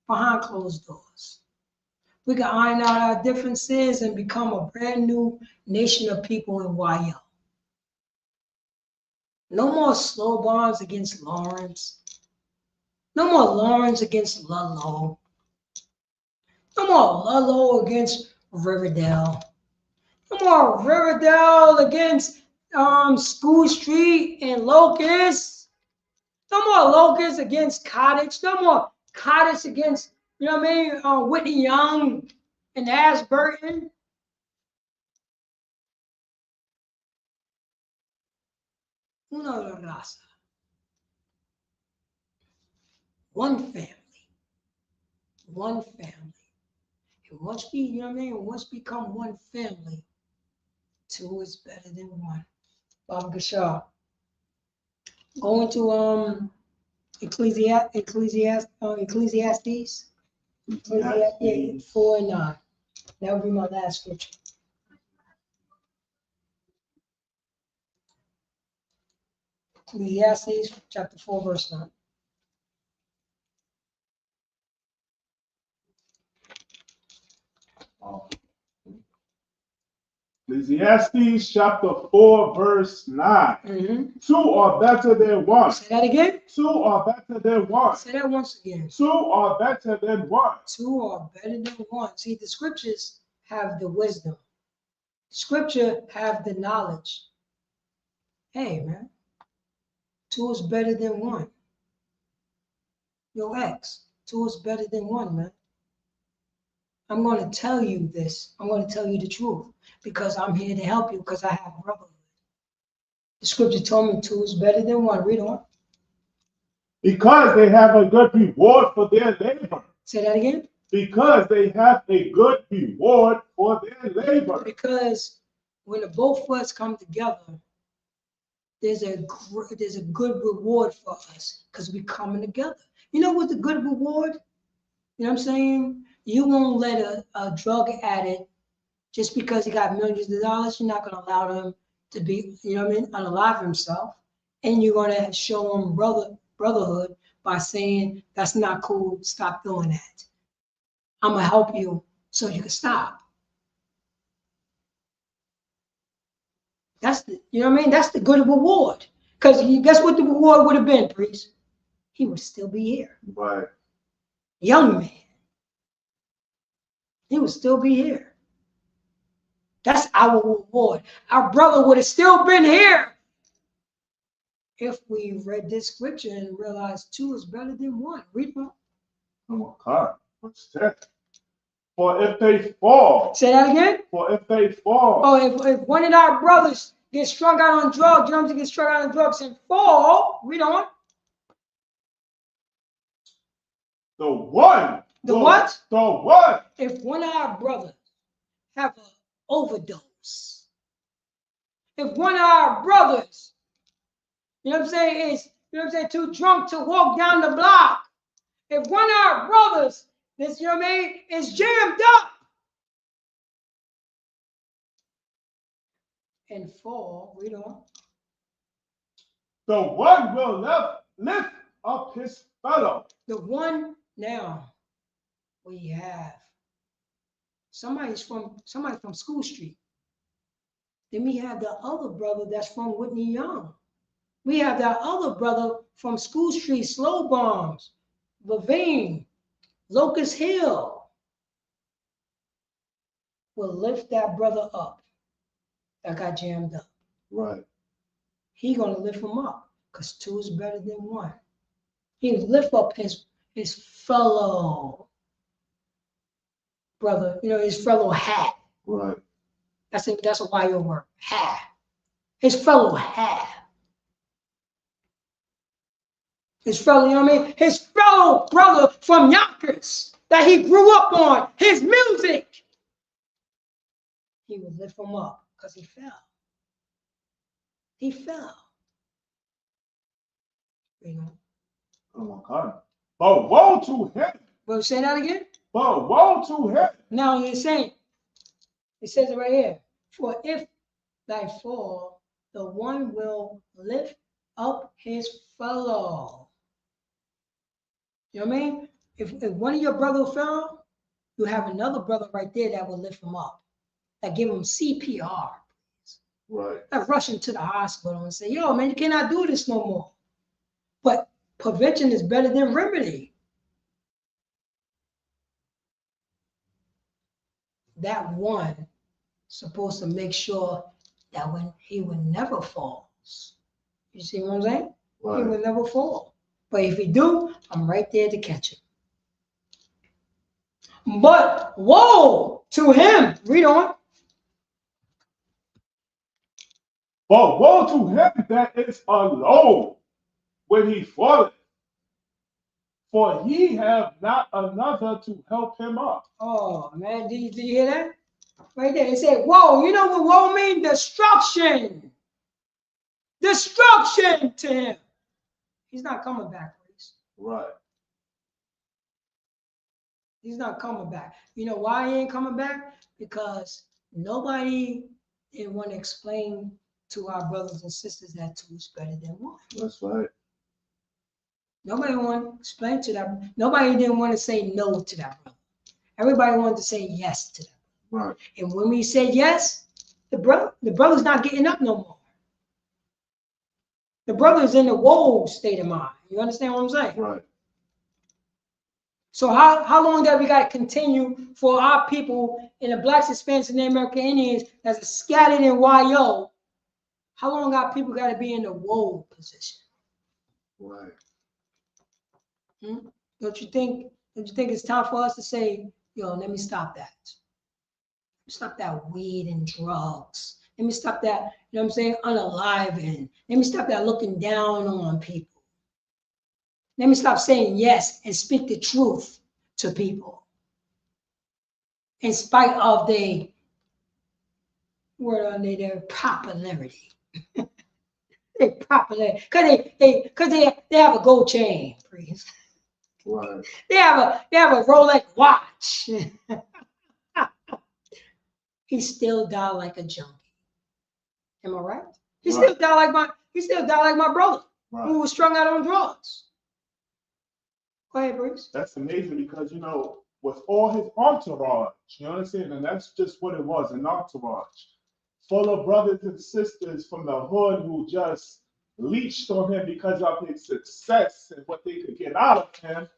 behind closed doors. We can iron out our differences and become a brand new nation of people in YO. No more slow bombs against Lawrence. No more Lawrence against Ludlow. No more Ludlow against Riverdale. Come on, Riverdale against School Street and Locust. No more Locust against Cottage. No more Cottage against, you know what I mean, Whitney Young and Ashburton. Una raza. One family. One family. And once we, you know what I mean, once we become one family, two is better than one. Bob Gashar. Going to Ecclesiastes 4:9. That would be my last scripture. Ecclesiastes chapter 4, verse 9. Ecclesiastes chapter 4, verse 9. Two are better than one. Say that again. Two are better than one. Say that once again. Two are better than one. Two are better than one. See, the scriptures have the wisdom. Scripture have the knowledge. Hey, man. Two is better than one. Yo, X. Two is better than one, man. I'm going to tell you this. I'm going to tell you the truth because I'm here to help you because I have brotherhood. The scripture told me two is better than one. Read on. Because they have a good reward for their labor. Say that again. Because they have a good reward for their labor. Because when the both of us come together, there's a good reward for us because we're coming together. You know what's a good reward? You know what I'm saying? You won't let a drug addict, just because he got millions of dollars, you're not going to allow him to be, you know what I mean, unalive himself. And you're going to show him brotherhood by saying, that's not cool, stop doing that. I'm going to help you so you can stop. That's the, you know what I mean? That's the good reward. Because guess what the reward would have been, priest? He would still be here. Right. Young man. He would still be here. That's our reward. Our brother would have still been here if we read this scripture and realized two is better than one. Read on. Oh, God. What's that? For if they fall. Say that again. For if they fall. Oh, if one of our brothers gets strung out on drugs, you know, to get strung out on drugs and fall, read on. The one. The what? The one. If one of our brothers have an overdose, if one of our brothers, you know what I'm saying, is, you know what I'm saying, too drunk to walk down the block, if one of our brothers, this, you know what I mean, is jammed up and fall, read on. The one will lift up his fellow. The one now we have somebody from School Street. Then we have the other brother that's from Whitney Young. We have that other brother from School Street, Slow Bombs, Levine, Locust Hill. Will lift that brother up that got jammed up. Right. He gonna lift him up because two is better than one. He lift up his fellow brother, you know, his fellow hat. Right. That's a YO word, hat. His fellow hat. His fellow, you know what I mean? His fellow brother from Yonkers that he grew up on, his music. He would lift him up because he fell. He fell. You know? Oh my God. But woe to him. Well, say that again. But woe to him. Now it's saying, it says it right here. For if thy fall, the one will lift up his fellow. You know what I mean? If one of your brothers fell, you have another brother right there that will lift him up. That give him CPR. Right. That rush him to the hospital and say, yo, man, you cannot do this no more. But prevention is better than remedy. That one supposed to make sure that when he would never falls. You see what I'm saying? Right. He would never fall. But if he do, I'm right there to catch him. But woe to him. Read on. But woe to him that is alone when he falleth, for he have not another to help him up. Oh, man, did you hear that? Right there. It said, woe. You know what woe means? Destruction. Destruction to him. He's not coming back, please. Right. He's not coming back. You know why he ain't coming back? Because nobody didn't want to explain to our brothers and sisters that two is better than one. That's right. Nobody wanted to explain to them. Nobody didn't want to say no to that brother. Everybody wanted to say yes to them. Right. And when we said yes, the brother's not getting up no more. The brother's in the woe state of mind. You understand what I'm saying? Right. So how long that we got to continue for our people in the blacks, Hispanics, and the American Indians that's scattered in YO? How long our people got to be in the woe position? Right. Don't you think it's time for us to say, yo, let me stop that. Stop that weed and drugs. Let me stop that, you know what I'm saying, unaliving. Let me stop that looking down on people. Let me stop saying yes and speak the truth to people. In spite of their popularity. They popular because they have a gold chain, please. Right. They have a Rolex watch. He still died like a junkie. Am I right? He still died like my brother, who was strung out on drugs. Go ahead, Bruce. That's amazing because, you know, with all his entourage, you understand, and that's just what it was, an entourage, full of brothers and sisters from the hood who just leached on him because of his success and what they could get out of him.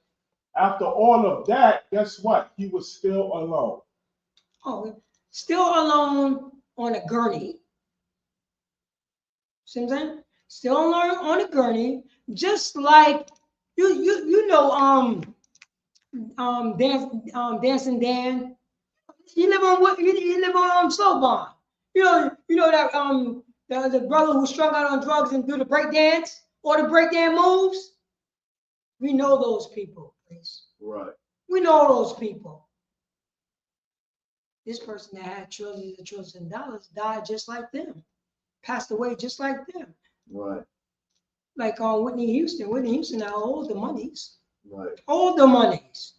After all of that, guess what? He was still alone. Oh, still alone on a gurney. See what I'm saying? Still alone on a gurney, just like you know Dancing Dan. You live on Slow Bond. You know that the brother who strung out on drugs and do the break dance or the break dance moves. We know those people, please. Right. We know those people. This person that had trillions and trillions of dollars died just like them, passed away just like them. Right. Like Whitney Houston. Whitney Houston had all the monies. Right. All the monies.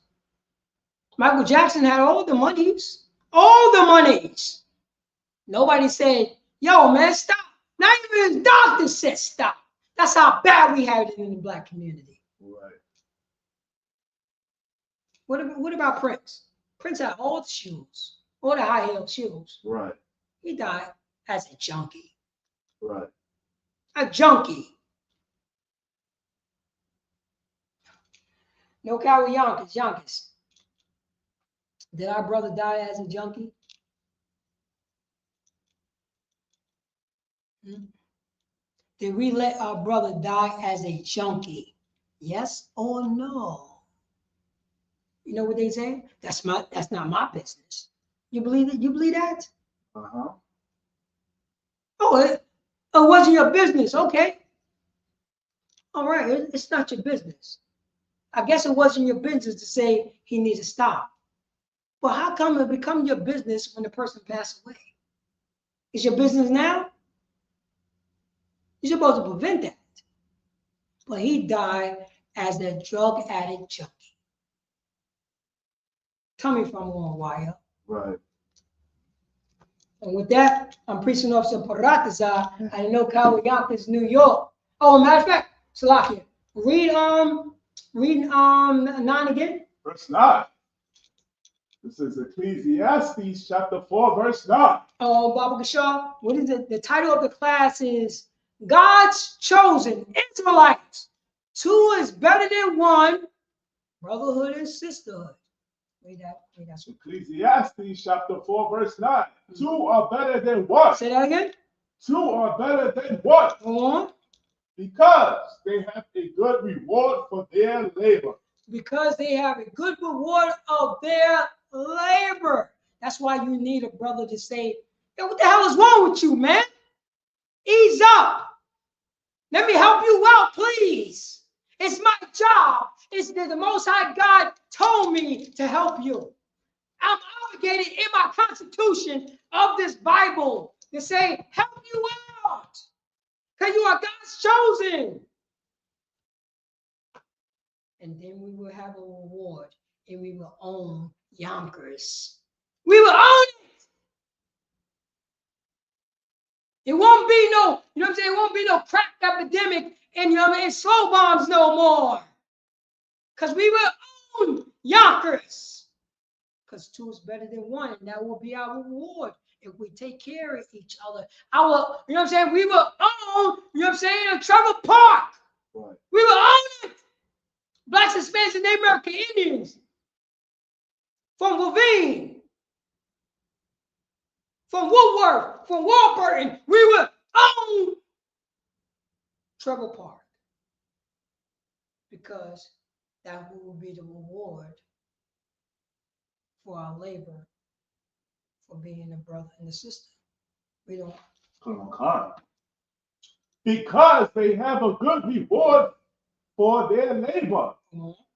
Michael Jackson had all the monies. All the monies. Nobody said, yo, man, stop. Not even his doctor said stop. That's how bad we had it in the black community. Right. What about Prince? Prince had all the shoes, all the high-heeled shoes. Right. He died as a junkie. Right. A junkie. No cow with Yonkers. Did our brother die as a junkie? Did we let our brother die as a junkie? Yes or no? You know what they say? That's not my business. You believe it? You believe that? Uh-huh. Oh, it wasn't your business. Okay. All right. It's not your business. I guess it wasn't your business to say he needs to stop. But how come it become your business when the person passed away? It's your business now? You're supposed to prevent that. But he died as a drug addict junkie. Tell me if I'm wrong, Wire. Right. And with that, I'm preaching off some Parataza. I know Yonkers, New York. Oh, matter of fact, Salakia, read 9 again. Verse 9. This is Ecclesiastes chapter 4, verse 9. Oh, Baba Gashar, what is it? The title of the class is God's Chosen Israelites. Two is better than one. Brotherhood and Sisterhood. Read that. Ecclesiastes chapter 4, verse 9. Two are better than one. Say that again. Two are better than one. Go on. Because they have a good reward for their labor. Because they have a good reward of their labor. That's why you need a brother to say, "Yo, what the hell is wrong with you, man? Ease up. Let me help you out, please. It's my job. It's the Most High God told me to help you. I'm obligated in my constitution of this Bible to say, help you out. Because you are God's chosen. And then we will have a reward and we will own Yonkers. We will own it. It won't be no, you know what I'm saying? It won't be no crack epidemic and, you know what I mean, slow bombs no more. Because we will own Yonkers. Because two is better than one, and that will be our reward if we take care of each other. Our, you know what I'm saying? We will own, you know what I'm saying, a Trevor Park. Right. We will own it. Blacks, Hispanics, and Native American Indians. From Lavine. From Woodworth. From Warburton. We will own Trevor Park. Because that will be the reward for our labor, for being a brother and a sister. We don't. Because they have a good reward for their labor.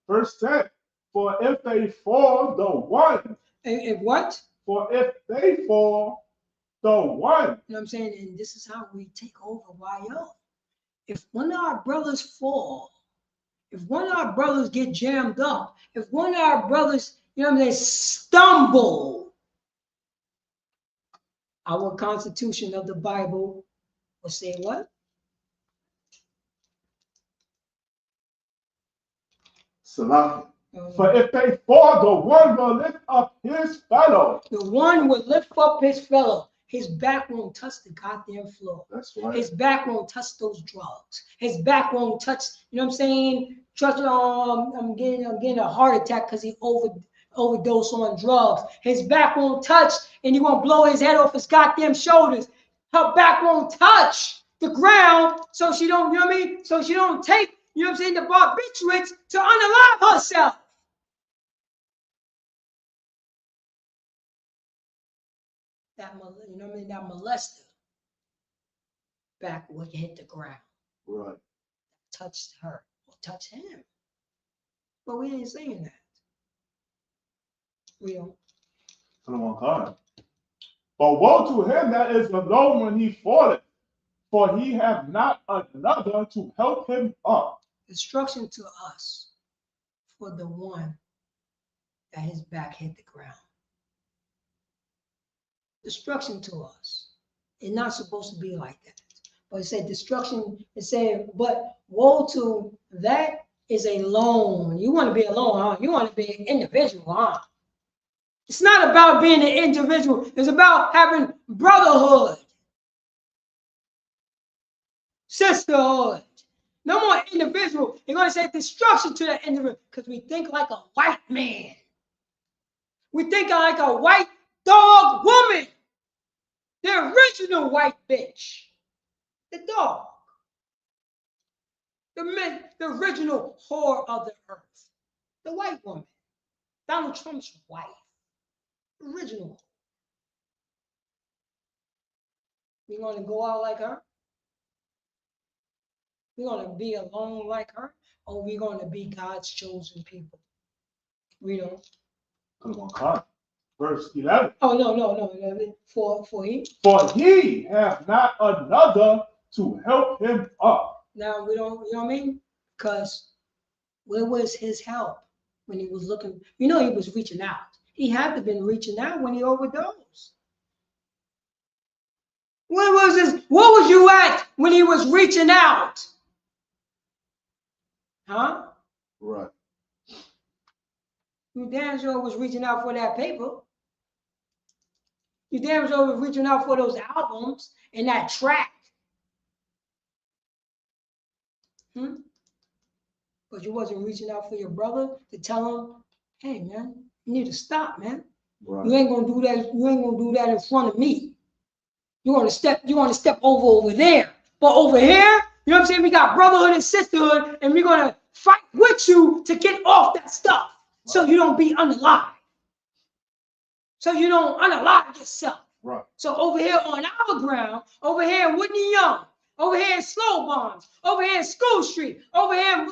Verse 10. For if they fall, the one. If what? For if they fall, the one. You know what I'm saying? And this is how we take over YO. If one of our brothers fall, if one of our brothers get jammed up, if one of our brothers, you know what I'm saying, stumble, our constitution of the Bible will say what? Salah. For if they fall, the one will lift up his fellow. The one will lift up his fellow. His back won't touch the goddamn floor. That's right. His back won't touch those drugs. His back won't touch, you know what I'm saying? I'm getting a heart attack because he overdosed on drugs. His back won't touch, and he won't blow his head off his goddamn shoulders. Her back won't touch the ground, so she don't, you know what I mean? So she don't take, you know what I'm saying, the barbiturates to unalive herself. That, you know what I mean, that molester back would hit the ground. Right. Touched her or touch him. But we ain't saying that. We don't. But woe to him that is alone when he falleth, for he hath not another to help him up. Destruction to us for the one that his back hit the ground. Destruction to us. It's not supposed to be like that. But it said destruction, it said, but woe to that is alone. You want to be alone, huh? You want to be an individual, huh? It's not about being an individual. It's about having brotherhood, sisterhood. No more individual. You're going to say destruction to that individual because we think like a white man. We think like a white dog woman. The original white bitch. The dog. The original whore of the earth. The white woman. Donald Trump's wife. Original. We're going to go out like her? We're going to be alone like her? Or we're going to be God's chosen people? We don't. Come on, verse 11. Oh, no. For he? For he hath not another to help him up. Now, we don't, you know what I mean? Because where was his help when he was looking? You know, he was reaching out. He had to have been reaching out when he overdosed. What was you at when he was reaching out? Huh? Right. You damn sure was reaching out for that paper. You damn sure was reaching out for those albums and that track. But you wasn't reaching out for your brother to tell him Hey, man, you need to stop, man. Right. You ain't gonna do that. You ain't gonna do that in front of me. You want to step over there. But over here, you know what I'm saying? We got brotherhood and sisterhood, and we're gonna fight with you to get off that stuff, so you don't be unalive. So you don't unalive yourself. Right. So over here on our ground, over here in Whitney Young, over here in Slow Bonds, over here in School Street, over here in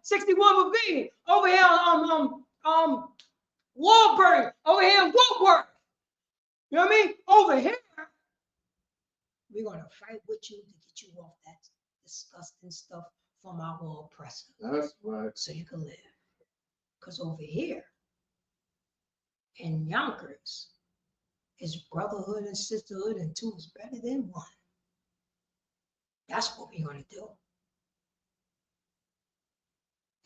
61 Ravine, over here on Warburg, over here in Woodward. You know what I mean? Over here, we're gonna fight with you to get you off that disgusting stuff from our oppressor. That's right. So you can live. Because over here in Yonkers is brotherhood and sisterhood, and two is better than one. That's what we're gonna do.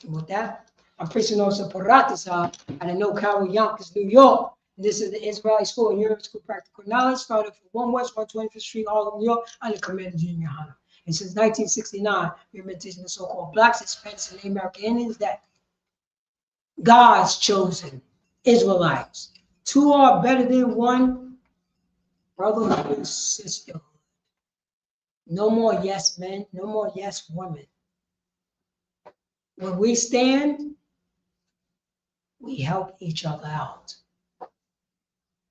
And with that, I'm preaching on some Paratisa at the No Coward Yonkers, New York. And this is the Israeli School and Europe School Practical Knowledge, started from 1 West 125th Street, Harlem, New York, under Commander Junior Hanna. And since 1969, we've been teaching the so-called Blacks, Hispanics, and American Indians that God's chosen Israelites. Two are better than one, brotherhood and sisterhood. No more yes men, no more yes women. When we stand, we help each other out.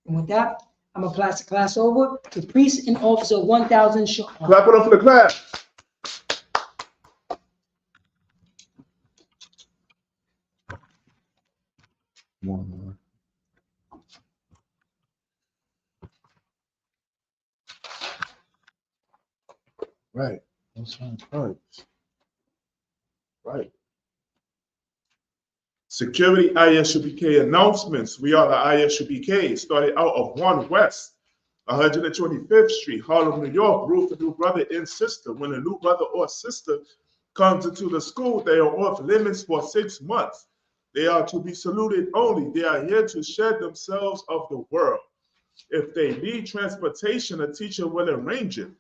And with that, I'm gonna pass the class over to Priest and Officer 1000 Shaw. Clap it up for the class. One more. Right. Right. Security ISUPK announcements. We are the ISUPK, started out of 1 West, 125th Street, Harlem, New York. Rule for new brother and sister. When a new brother or sister comes into the school, they are off limits for 6 months. They are to be saluted only. They are here to shed themselves of the world. If they need transportation, a teacher will arrange it.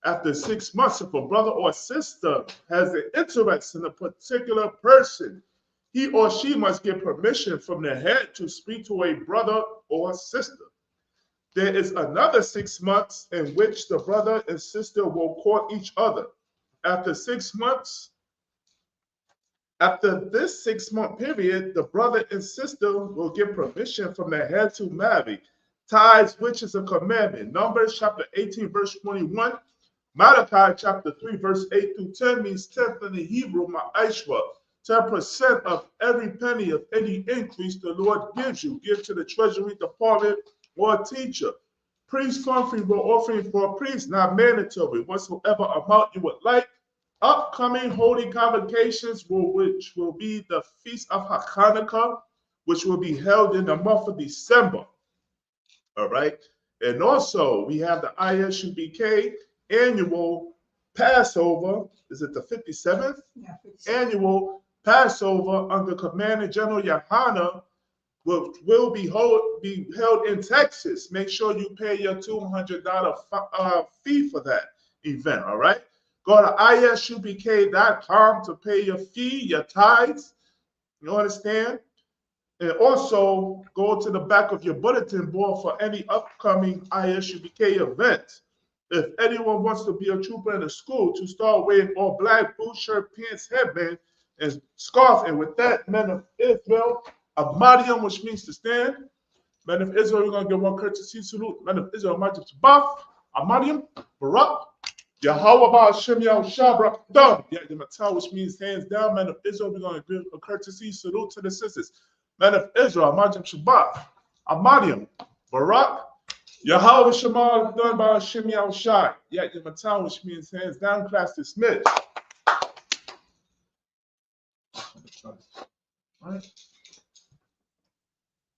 After 6 months, if a brother or sister has an interest in a particular person, he or she must get permission from the head to speak to a brother or sister. There is another 6 months in which the brother and sister will court each other. After 6 months, after this 6-month period, the brother and sister will get permission from the head to marry. Tithes, which is a commandment. Numbers chapter 18, verse 21. Malachi chapter 3, verse 8 through 10 means 10th in the Hebrew, ma'ashwa. 10% of every penny of any increase the Lord gives you. Give to the treasury department or teacher. Priest offering for a priest, not mandatory. Whatsoever amount you would like. Upcoming holy convocations, which will be the Feast of Hanukkah, which will be held in the month of December. All right. And also, we have the ISUPK annual Passover. Is it the 57th? Yeah, 57th. Annual Passover under Commander General Yohana will be held in Texas. Make sure you pay your $200 fee for that event, all right? Go to isupk.com to pay your fee, your tithes, you understand? And also go to the back of your bulletin board for any upcoming ISUPK events. If anyone wants to be a trooper in the school, to start wearing all black, boot, shirt, pants, headband, and scarf. And with that, men of Israel, Amadium, which means to stand. Men of Israel, we're going to give one courtesy salute. Men of Israel, Majib Sabaf, Amadium, Barak, Yahweh Ba'ashem Yahushua Done. Yahweh, which means hands down. Men of Israel, we're going to give a courtesy salute to the sisters. Men of Israel, Majib Shabbat, Amadium, Barak, Yahweh Shema done by Hashem Yahushua. Yahweh, which means hands down, class dismissed. Right.